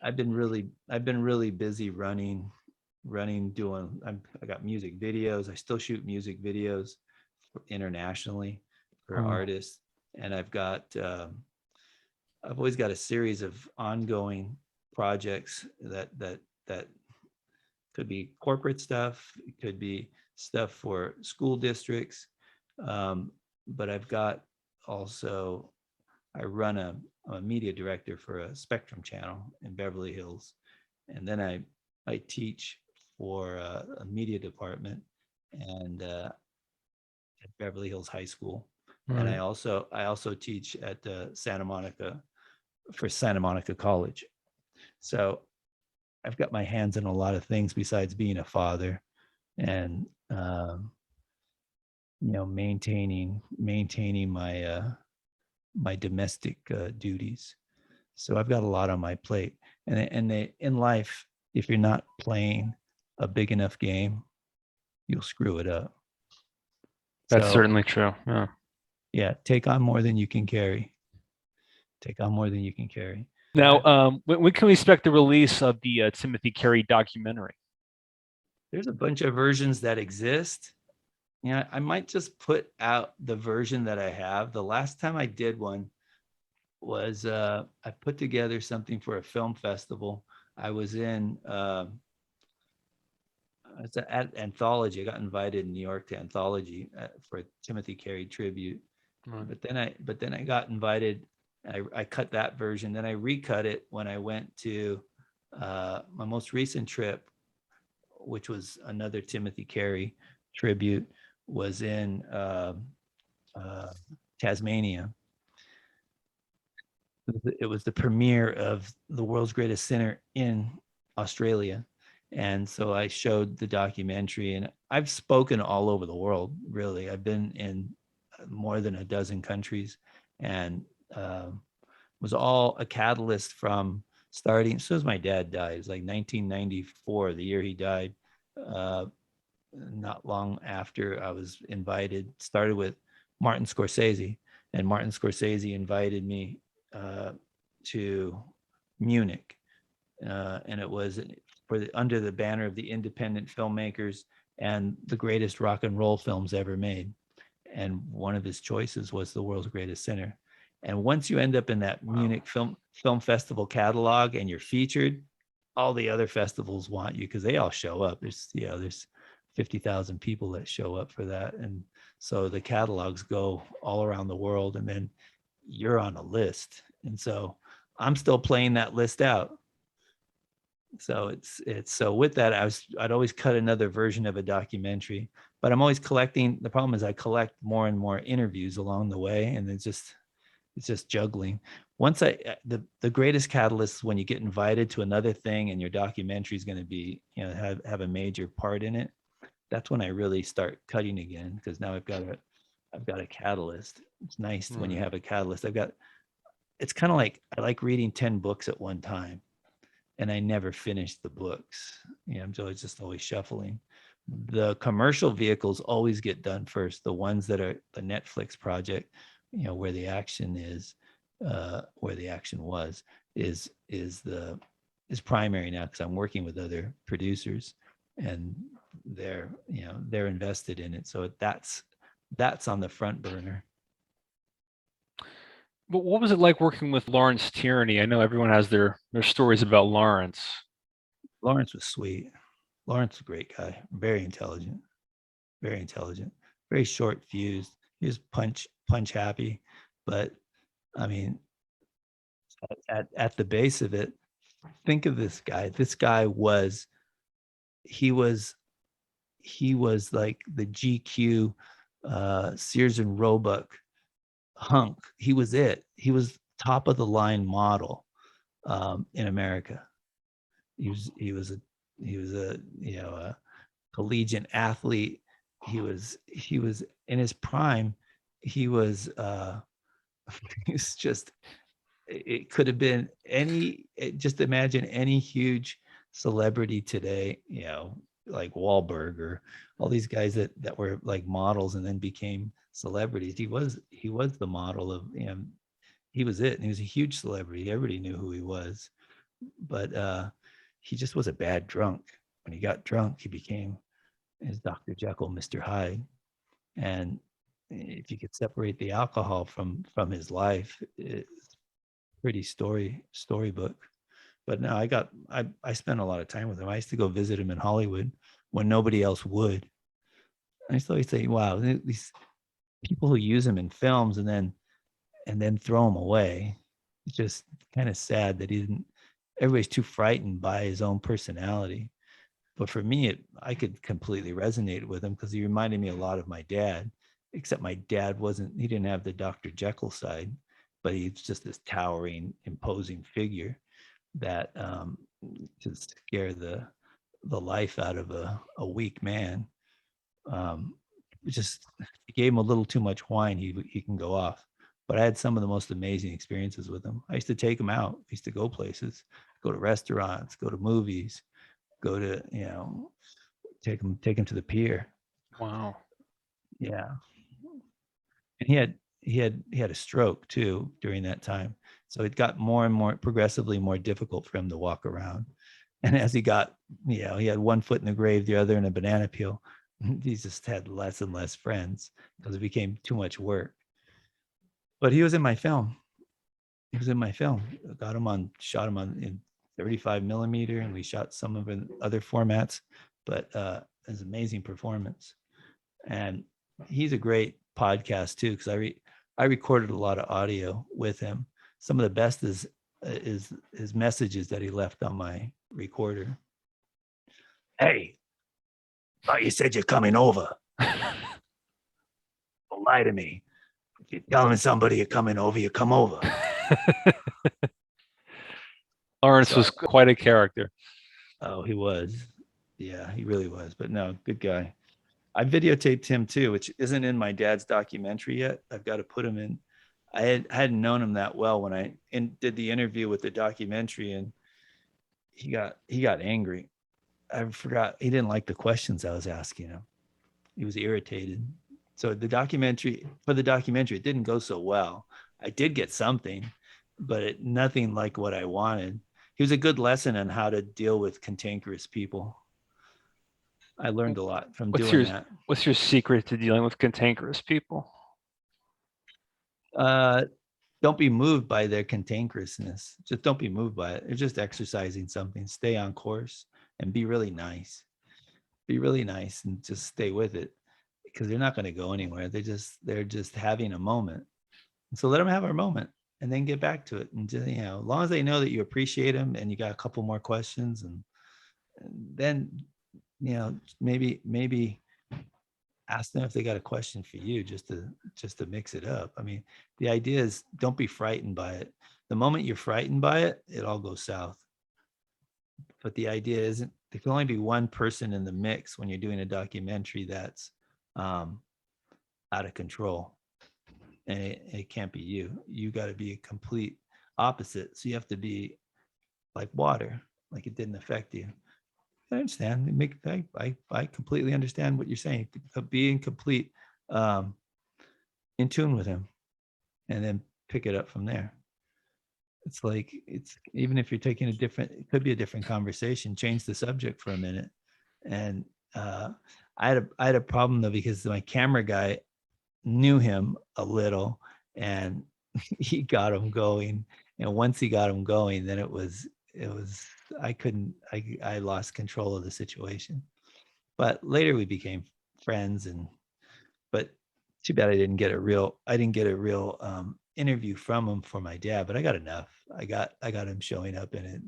I've been really busy doing. I got music videos. I still shoot music videos internationally for Oh, artists, and I've always got a series of ongoing projects that could be corporate stuff, it could be stuff for school districts, but I've got also I run I'm a media director for a Spectrum channel in Beverly Hills, and then I teach for a media department and at Beverly Hills High School. And Right. I also teach at Santa Monica College. So I've got my hands in a lot of things besides being a father and maintaining my domestic duties. So I've got a lot on my plate. In life, if you're not playing a big enough game, you'll screw it up. That's So certainly true. Yeah. yeah, take on more than you can carry. Take on more than you can carry. Now, when can we expect the release of the Timothy Carey documentary? There's a bunch of versions that exist. Yeah, I might just put out the version that I have. The last time I did one was I put together something for a film festival. I was in it's at Anthology. I got invited in New York to Anthology for a Timothy Carey tribute. Right. But then I got invited. I cut that version. Then I recut it when I went to my most recent trip, which was another Timothy Carey tribute, was in Tasmania. It was the premiere of The World's Greatest Sinner in Australia. And so I showed the documentary, and I've spoken all over the world, really. I've been in more than a dozen countries, and was all a catalyst from starting. So as my dad died, it was like 1994, the year he died. Not long after I was invited, started with Martin Scorsese, and Martin Scorsese invited me to Munich, and it was under the banner of the independent filmmakers and the greatest rock and roll films ever made. And one of his choices was The World's Greatest Sinner. And once you end up in that Munich film festival catalog and you're featured, all the other festivals want you because they all show up. There's 50,000 people that show up for that, and so the catalogs go all around the world, and then you're on a list. And so I'm still playing that list out. So it's so with that, I'd always cut another version of a documentary, but I'm always collecting. The problem is I collect more and more interviews along the way, and it's just juggling. Once the greatest catalyst is when you get invited to another thing and your documentary is going to be, have a major part in it. That's when I really start cutting again, because now I've got a catalyst. It's nice when you have a catalyst. It's kind of like I like reading 10 books at one time, and I never finish the books. I'm just always shuffling. The commercial vehicles always get done first. The ones that are the Netflix project, where the action is, where the action was, is primary now, because I'm working with other producers, and they're invested in it. So that's on the front burner. But what was it like working with Lawrence Tierney? I know everyone has their stories about Lawrence. Lawrence was sweet. Lawrence was a great guy, very intelligent, very short fused. He was punch happy, but I mean, at the base of it, think of this guy. This guy was like the GQ Sears and Roebuck hunk. He was it. He was top of the line model in America. He was a collegiate athlete. He was in his prime. He was he's just, it could have been just imagine any huge celebrity today, like Wahlberg or all these guys that were like models and then became celebrities. He was the model of, he was it. And he was a huge celebrity. Everybody knew who he was, but he just was a bad drunk. When he got drunk, he became his Dr. Jekyll, Mr. Hyde. And if you could separate the alcohol from his life, it's pretty storybook. But no, I spent a lot of time with him. I used to go visit him in Hollywood when nobody else would. I used to always say, wow, these people who use him in films and then throw him away. It's just kind of sad that everybody's too frightened by his own personality. But for me, I could completely resonate with him because he reminded me a lot of my dad, except my dad he didn't have the Dr. Jekyll side, but he's just this towering, imposing figure that to scare the life out of a weak man. Just gave him a little too much wine, he can go off. But I had some of the most amazing experiences with him. I used to take him out. I used to go places, go to restaurants, go to movies, go to, take him to the pier. Wow. Yeah. And he had a stroke too during that time. So it got more and more progressively more difficult for him to walk around. And as he got, he had one foot in the grave, the other in a banana peel. He just had less and less friends because it became too much work. But he was in my film. He was in my film. Shot him on in 35 millimeter, and we shot some of it in other formats. But it was an amazing performance. And he's a great podcast too, because I recorded a lot of audio with him. Some of the best is his messages that he left on my recorder. Hey, thought you said you're coming over. Don't lie to me. If you're telling somebody you're coming over, you come over. Lawrence was quite a character. Oh, he was. Yeah, he really was. But no, good guy. I videotaped him too, which isn't in my dad's documentary yet. I've got to put him in. I hadn't known him that well when I did the interview with the documentary, and he got angry. I forgot he didn't like the questions I was asking him. He was irritated. So for the documentary, it didn't go so well. I did get something, but nothing like what I wanted. He was a good lesson on how to deal with cantankerous people. I learned a lot from doing that. What's your secret to dealing with cantankerous people? Don't be moved by their cantankerousness. Just don't be moved by it. They're just exercising something. Stay on course and be really nice. Be really nice and just stay with it, because they're not going to go anywhere. They're just having a moment. And so let them have a moment and then get back to it. And just, as long as they know that you appreciate them and you got a couple more questions, and then, maybe ask them if they got a question for you, just to mix it up. I mean, the idea is don't be frightened by it. The moment you're frightened by it, it all goes south. But the idea isn't, there can only be one person in the mix when you're doing a documentary that's out of control. And it can't be you. You got to be a complete opposite. So you have to be like water, like it didn't affect you. I understand. I completely understand what you're saying. Being complete, in tune with him, and then pick it up from there. It's like, even if you're taking it could be a different conversation. Change the subject for a minute. And I had a problem though, because my camera guy knew him a little, and he got him going. And once he got him going, then it was I lost control of the situation. But later we became friends, but too bad I didn't get a real interview from him for my dad, but I got enough. I got him showing up in it.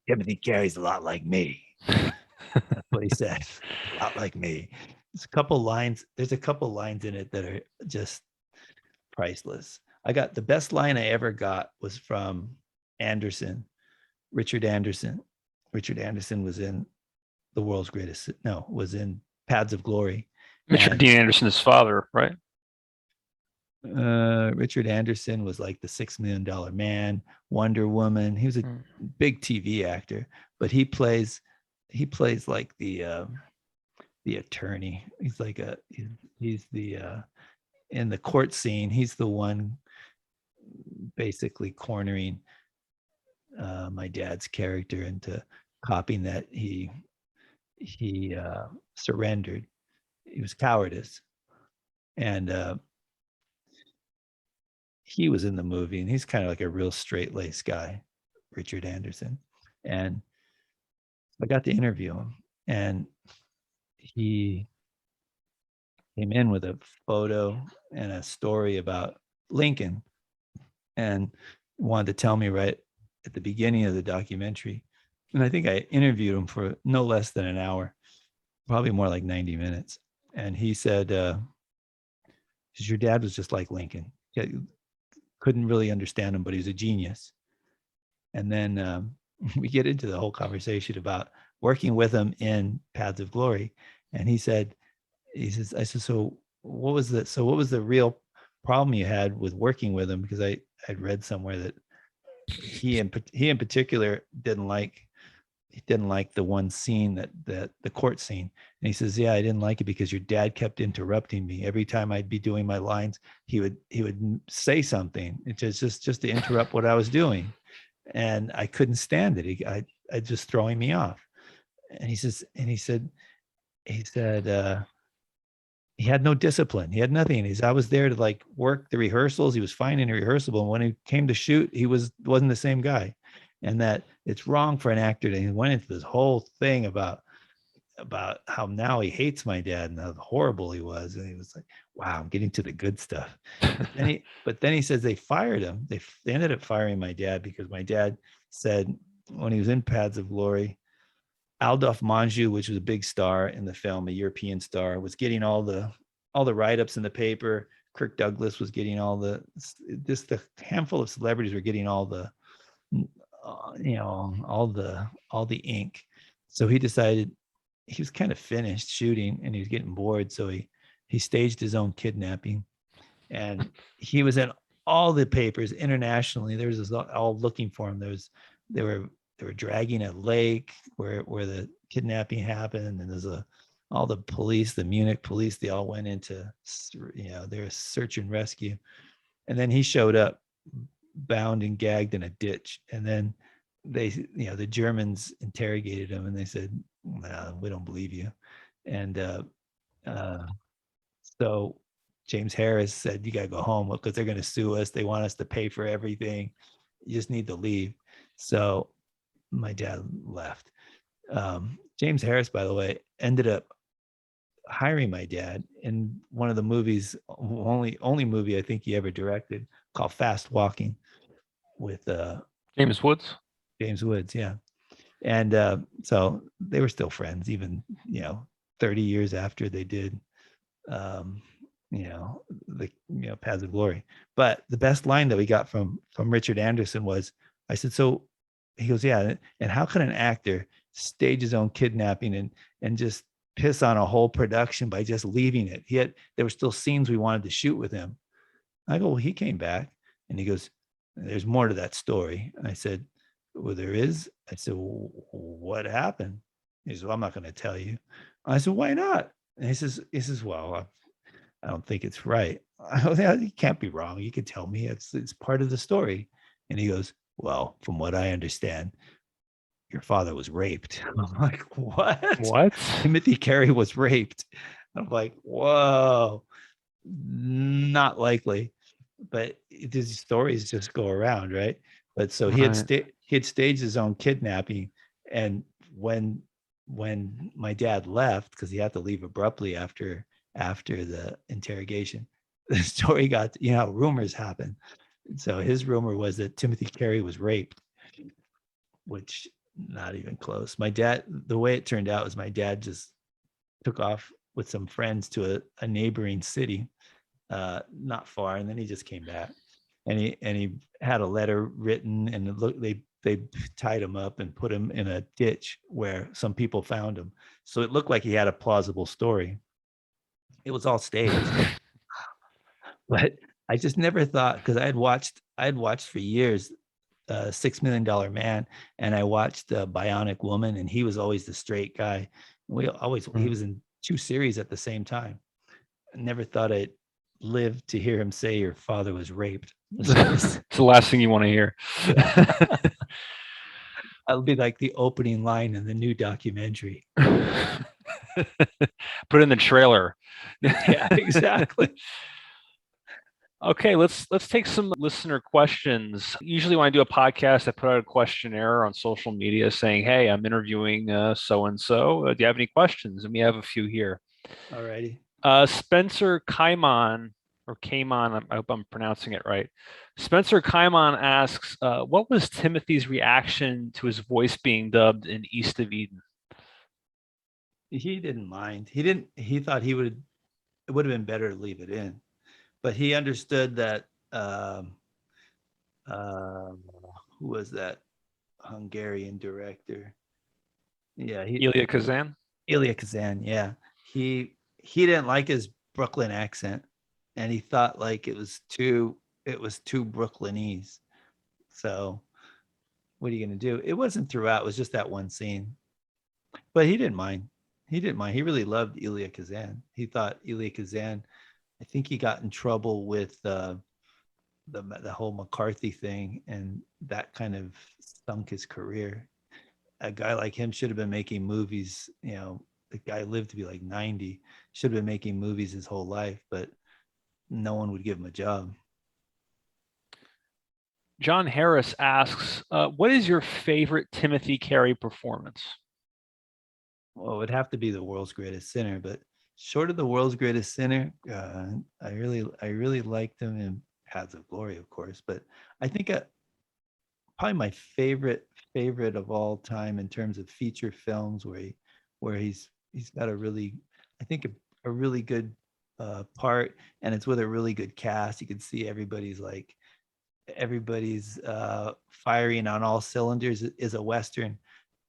Timothy Carey's a lot like me. That's what he said. A lot like me. There's a couple lines in it that are just priceless. I got the best line I ever got was from Richard Anderson. Richard Anderson was in was in Paths of Glory. Richard Dean Anderson's father, right? Richard Anderson was like the $6 Million Man, Wonder Woman. He was a big TV actor, but he plays like the attorney. He's like he's the in the court scene. He's the one basically cornering my dad's character into copying that he surrendered. It was cowardice, and he was in the movie, and he's kind of like a real straight-laced guy, Richard Anderson. And I got to interview him, and he came in with a photo and a story about Lincoln, and wanted to tell me right at the beginning of the documentary, And I think I interviewed him for no less than an hour, probably more like 90 minutes. And he said, your dad was just like Lincoln. Yeah, couldn't really understand him, but he was a genius. And then we get into the whole conversation about working with him in Paths of Glory. And he said, I said, so what was the real problem you had with working with him? Because I'd read somewhere that he in particular didn't like the one scene that the court scene. And he says, yeah, I didn't like it because your dad kept interrupting me every time I'd be doing my lines. He would say something. It's just to interrupt what I was doing, and I couldn't stand it. I just throwing me off. And he said he had no discipline. He had nothing. I was there to like work the rehearsals. He was fine in rehearsal, and when he came to shoot, he wasn't the same guy. And that it's wrong for an actor to, he went into this whole thing about how now he hates my dad and how horrible he was. And he was like, wow, I'm getting to the good stuff. But then he says they fired him. They ended up firing my dad because my dad said when he was in Paths of Glory, Aldolf Manju, which was a big star in the film, a European star, was getting all the write-ups in the paper. Kirk Douglas was getting the handful of celebrities were getting all the all the ink. So he decided he was kind of finished shooting and he was getting bored. So he staged his own kidnapping, and he was in all the papers internationally. There was this, all looking for him. They were dragging a lake where the kidnapping happened, and there's all the police, the Munich police, they all went into, their search and rescue. And then he showed up bound and gagged in a ditch. And then the Germans interrogated him and they said, no, we don't believe you. And so James Harris said, you got to go home because they're going to sue us. They want us to pay for everything. You just need to leave. So my dad left. James Harris, by the way, ended up hiring my dad in one of the movies, only movie I think he ever directed, called Fast Walking, with James Woods. James Woods, yeah. And so they were still friends, even 30 years after they did Paths of Glory. But the best line that we got from Richard Anderson was, I said, so he goes, yeah, and how can an actor stage his own kidnapping and just piss on a whole production by just leaving it? There were still scenes we wanted to shoot with him. I go, well, he came back, and he goes, there's more to that story. And I said, well, there is. I said, well, what happened? He said, well, I'm not going to tell you. I said, why not? And he says, well, I don't think it's right. I go, yeah, you can't be wrong. You can tell me. It's part of the story. And he goes, well, from what I understand, your father was raped. I'm like, what? Timothy Carey was raped. I'm like, whoa, not likely. But these stories just go around, right? But so he had staged his own kidnapping, and when my dad left, because he had to leave abruptly after the interrogation, the story got, rumors happen. So his rumor was that Timothy Carey was raped, which not even close. My dad, the way it turned out was my dad just took off with some friends to a neighboring city, not far, and then he just came back, and he had a letter written, and they tied him up and put him in a ditch where some people found him. So it looked like he had a plausible story. It was all staged. But I just never thought, because I had watched for years $6 Million Man, and I watched Bionic Woman, and he was always the straight guy. He was in 2 series at the same time. I never thought I'd live to hear him say your father was raped. It's the last thing you want to hear. That'll be like the opening line in the new documentary. Put in the trailer. Yeah, exactly. Okay, let's take some listener questions. Usually when I do a podcast, I put out a questionnaire on social media saying, hey, I'm interviewing so-and-so. Do you have any questions? And we have a few here. All righty. Spencer Kaimon or Kaimon. I hope I'm pronouncing it right. Spencer Kaimon asks, what was Timothy's reaction to his voice being dubbed in East of Eden? He didn't mind. He thought it would have been better to leave it in, but he understood that. Uh, who was that Hungarian director? Yeah, Elia Kazan? Elia Kazan. Yeah, he didn't like his Brooklyn accent, and he thought like it was too Brooklynese. So what are you gonna do? It wasn't throughout. It was just that one scene, but he didn't mind. He didn't mind. He really loved Elia Kazan. He thought Elia Kazan. I think he got in trouble with the whole McCarthy thing, and that kind of stunk his career. A guy like him should have been making movies. You know, the guy lived to be like 90, should have been making movies his whole life, but no one would give him a job. John Harris asks, what is your favorite Timothy Carey performance? Well, it would have to be The World's Greatest Sinner, but short of The World's Greatest Sinner, I really liked him in Paths of Glory, of course. But I think probably my favorite of all time in terms of feature films, where he's got a really, I think a really good part, and it's with a really good cast. You can see everybody's firing on all cylinders. Is a Western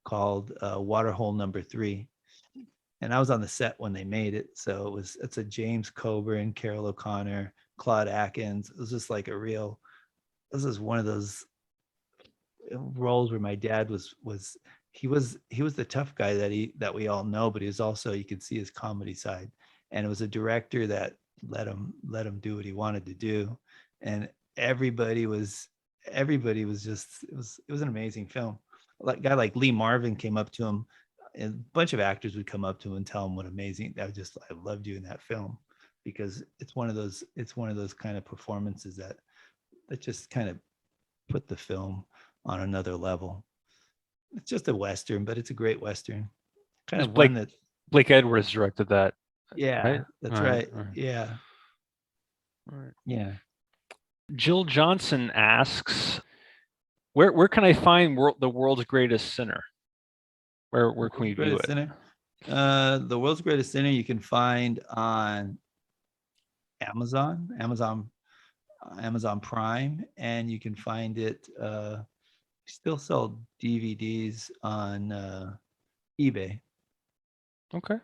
called Waterhole Number 3. And I was on the set when they made it. So it's a James Coburn, Carol O'Connor, Claude Atkins. It was just like this is one of those roles where my dad was he was the tough guy that we all know, but he was also, you could see his comedy side. And it was a director that let him do what he wanted to do. And everybody was just, it was an amazing film. Like guy like Lee Marvin came up to him, and a bunch of actors would come up to him and tell him what amazing, I loved you in that film, because it's one of those kind of performances that just kind of put the film on another level. It's just a Western, but it's a great Western. Kind of one that Blake Edwards directed that. Yeah, right? that's right. Yeah. All right. Yeah. Jill Johnson asks, where can I find the World's Greatest Sinner? Where can we view it? Sinner. The World's Greatest Sinner you can find on Amazon Prime, and you can find it. Still sell DVDs on eBay. Okay.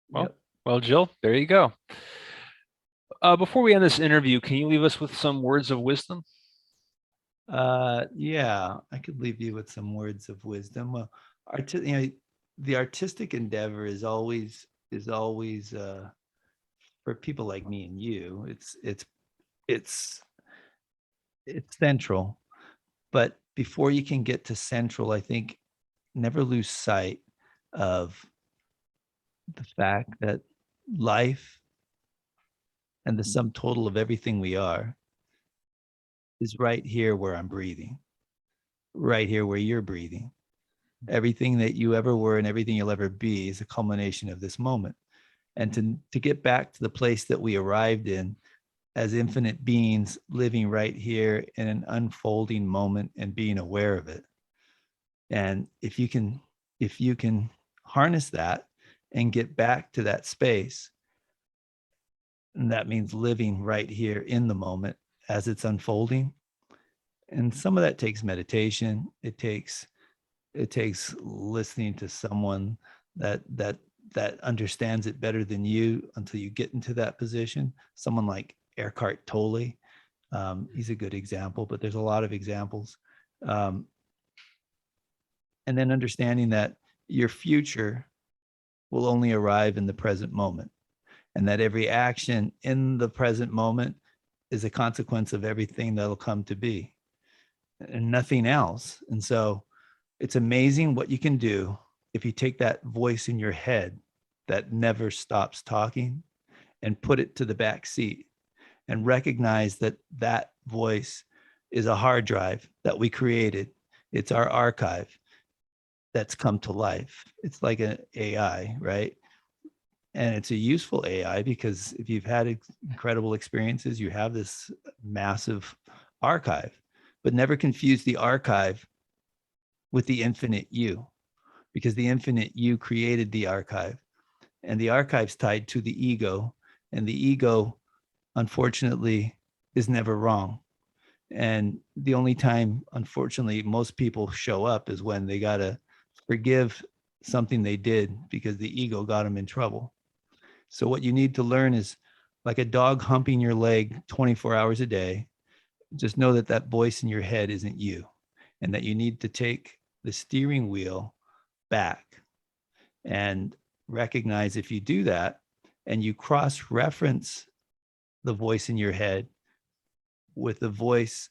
Well, Yep. well, Jill, there you go. Before we end this interview, can you leave us with some words of wisdom? Yeah, I could leave you with some words of wisdom. Well, the artistic endeavor is always for people like me and you. It's central, but before you can get to central, I think never lose sight of the fact that life and the sum total of everything we are is right here where I'm breathing, right here where you're breathing. Everything that you ever were and everything you'll ever be is a culmination of this moment. And to get back to the place that we arrived in as infinite beings living right here in an unfolding moment and being aware of it. And if you can harness that and get back to that space, and that means living right here in the moment as it's unfolding. And some of that takes meditation. It takes listening to someone that understands it better than you until you get into that position. Someone like Eckhart Tolle, he's a good example, but there's a lot of examples. And then understanding that your future will only arrive in the present moment, and that every action in the present moment is a consequence of everything that'll come to be, and nothing else. And so it's amazing what you can do if you take that voice in your head that never stops talking and put it to the back seat, and recognize that that voice is a hard drive that we created. It's our archive that's come to life. It's like an AI, right? And it's a useful AI because if you've had incredible experiences, you have this massive archive, but never confuse the archive with the infinite you, because the infinite you created the archive, and the archive's tied to the ego, and the ego, unfortunately, is never wrong. And the only time, unfortunately, most people show up is when they got to forgive something they did because the ego got them in trouble. So what you need to learn is, like a dog humping your leg 24 hours a day, just know that that voice in your head isn't you, and that you need to take the steering wheel back and recognize, if you do that and you cross-reference the voice in your head with the voice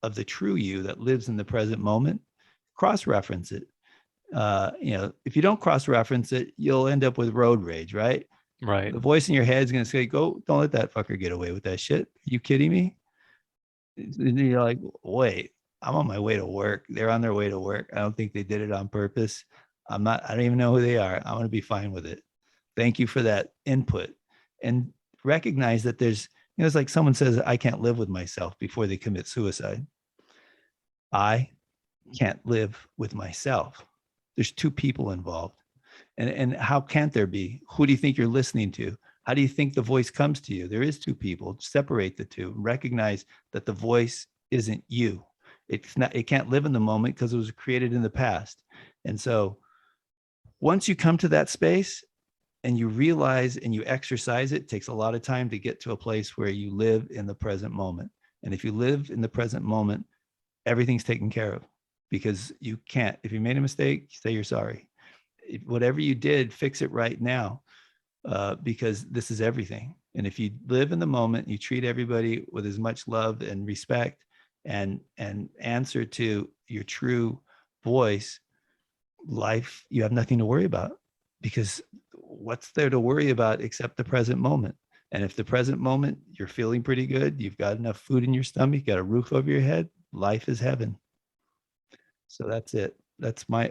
of the true you that lives in the present moment, cross-reference it. If you don't cross-reference it, you'll end up with road rage, right? Right. The voice in your head is going to say, "Go, don't let that fucker get away with that shit. Are you kidding me?" And you're like, "Wait, I'm on my way to work. They're on their way to work. I don't think they did it on purpose. I don't even know who they are. I'm going to be fine with it. Thank you for that input." And recognize that it's like someone says, "I can't live with myself," before they commit suicide. I can't live with myself. There's two people involved. And how can't there be? Who do you think you're listening to? How do you think the voice comes to you? There is two people. Separate the two. Recognize that the voice isn't you. It can't live in the moment because it was created in the past. And so once you come to that space and you realize and you exercise it takes a lot of time to get to a place where you live in the present moment. And if you live in the present moment, everything's taken care of, because you can't. If you made a mistake, say you're sorry. Whatever you did, fix it right now, because this is everything. And if you live in the moment, you treat everybody with as much love and respect, and answer to your true voice, life, you have nothing to worry about, because what's there to worry about except the present moment? And if the present moment you're feeling pretty good, you've got enough food in your stomach, you got a roof over your head, life is heaven. So that's it. That's my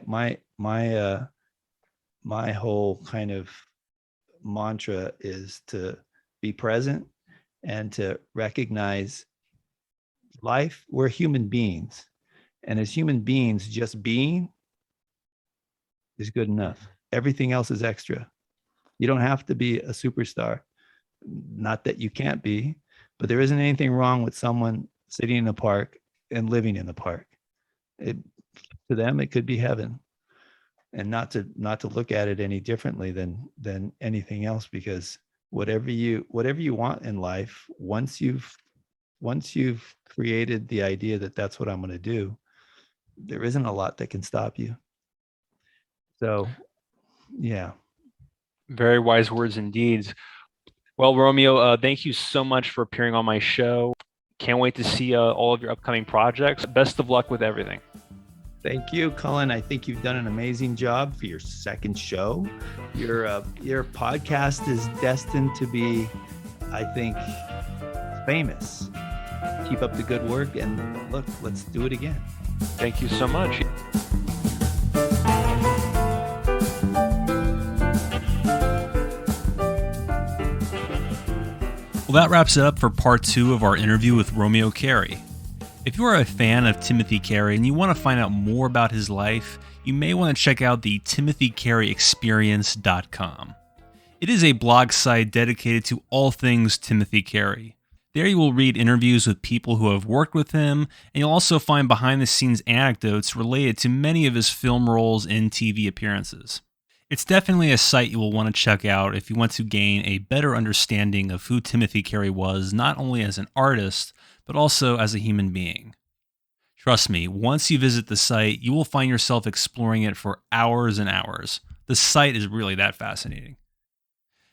whole kind of mantra, is to be present and to recognize life. We're human beings. And as human beings, just being is good enough. Everything else is extra. You don't have to be a superstar. Not that you can't be, but there isn't anything wrong with someone sitting in a park and living in the park. To them, it could be heaven. And not to look at it any differently than anything else, because whatever you want in life, once you've created the idea that that's what I'm going to do, there isn't a lot that can stop you. So, yeah. Very wise words indeed. Well, Romeo, thank you so much for appearing on my show. Can't wait to see all of your upcoming projects. Best of luck with everything. Thank you, Cullen. I think you've done an amazing job for your second show. Your podcast is destined to be, I think, famous. Keep up the good work, and look, let's do it again. Thank you so much. Well, that wraps it up for part 2 of our interview with Romeo Carey. If you are a fan of Timothy Carey and you want to find out more about his life, you may want to check out the timothycareyexperience.com. It is a blog site dedicated to all things Timothy Carey. There you will read interviews with people who have worked with him, and you'll also find behind-the-scenes anecdotes related to many of his film roles and TV appearances. It's definitely a site you will want to check out if you want to gain a better understanding of who Timothy Carey was, not only as an artist, but also as a human being. Trust me, once you visit the site, you will find yourself exploring it for hours and hours. The site is really that fascinating.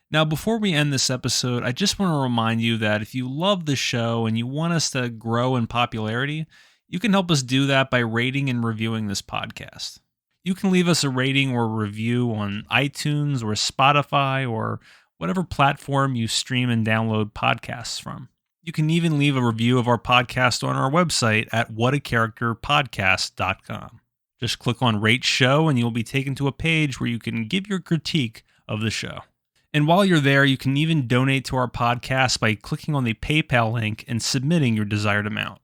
Now, before we end this episode, I just want to remind you that if you love the show and you want us to grow in popularity, you can help us do that by rating and reviewing this podcast. You can leave us a rating or review on iTunes or Spotify or whatever platform you stream and download podcasts from. You can even leave a review of our podcast on our website at whatacharacterpodcast.com. Just click on Rate Show and you'll be taken to a page where you can give your critique of the show. And while you're there, you can even donate to our podcast by clicking on the PayPal link and submitting your desired amount.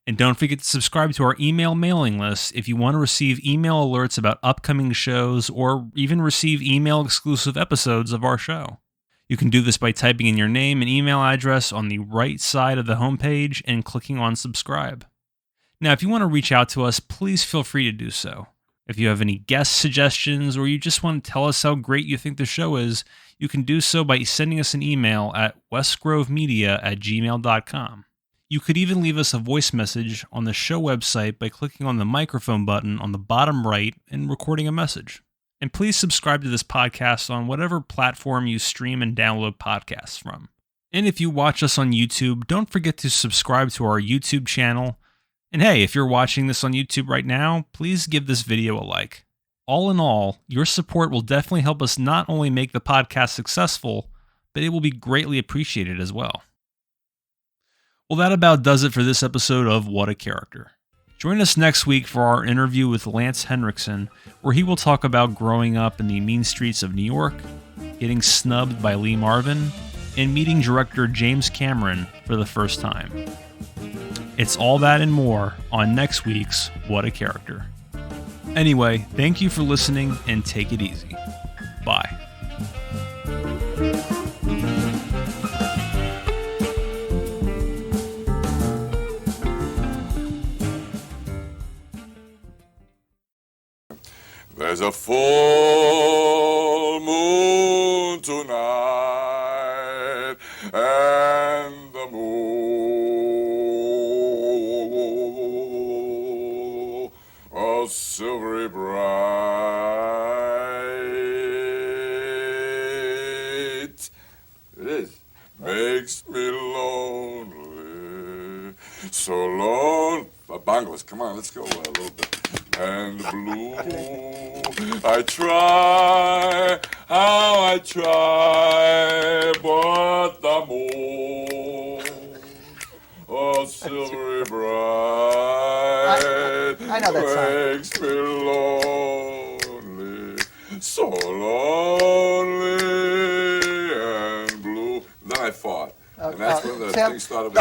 And don't forget to subscribe to our email mailing list if you want to receive email alerts about upcoming shows or even receive email exclusive episodes of our show. You can do this by typing in your name and email address on the right side of the homepage and clicking on subscribe. Now, if you want to reach out to us, please feel free to do so. If you have any guest suggestions or you just want to tell us how great you think the show is, you can do so by sending us an email at westgrovemedia@gmail.com. You could even leave us a voice message on the show website by clicking on the microphone button on the bottom right and recording a message. And please subscribe to this podcast on whatever platform you stream and download podcasts from. And if you watch us on YouTube, don't forget to subscribe to our YouTube channel. And hey, if you're watching this on YouTube right now, please give this video a like. All in all, your support will definitely help us not only make the podcast successful, but it will be greatly appreciated as well. Well, that about does it for this episode of What a Character. Join us next week for our interview with Lance Henriksen, where he will talk about growing up in the mean streets of New York, getting snubbed by Lee Marvin, and meeting director James Cameron for the first time. It's all that and more on next week's What a Character. Anyway, thank you for listening and take it easy. Bye. There's a full moon tonight, and the moon a silvery bright. It is. Makes me lonely, so lonely. Bongos, come on, let's go a little bit. And blue, I try, how I try, but the moon, oh silvery bright, I know that song. makes me lonely, so lonely and blue. Then I fought, and that's when the thing started.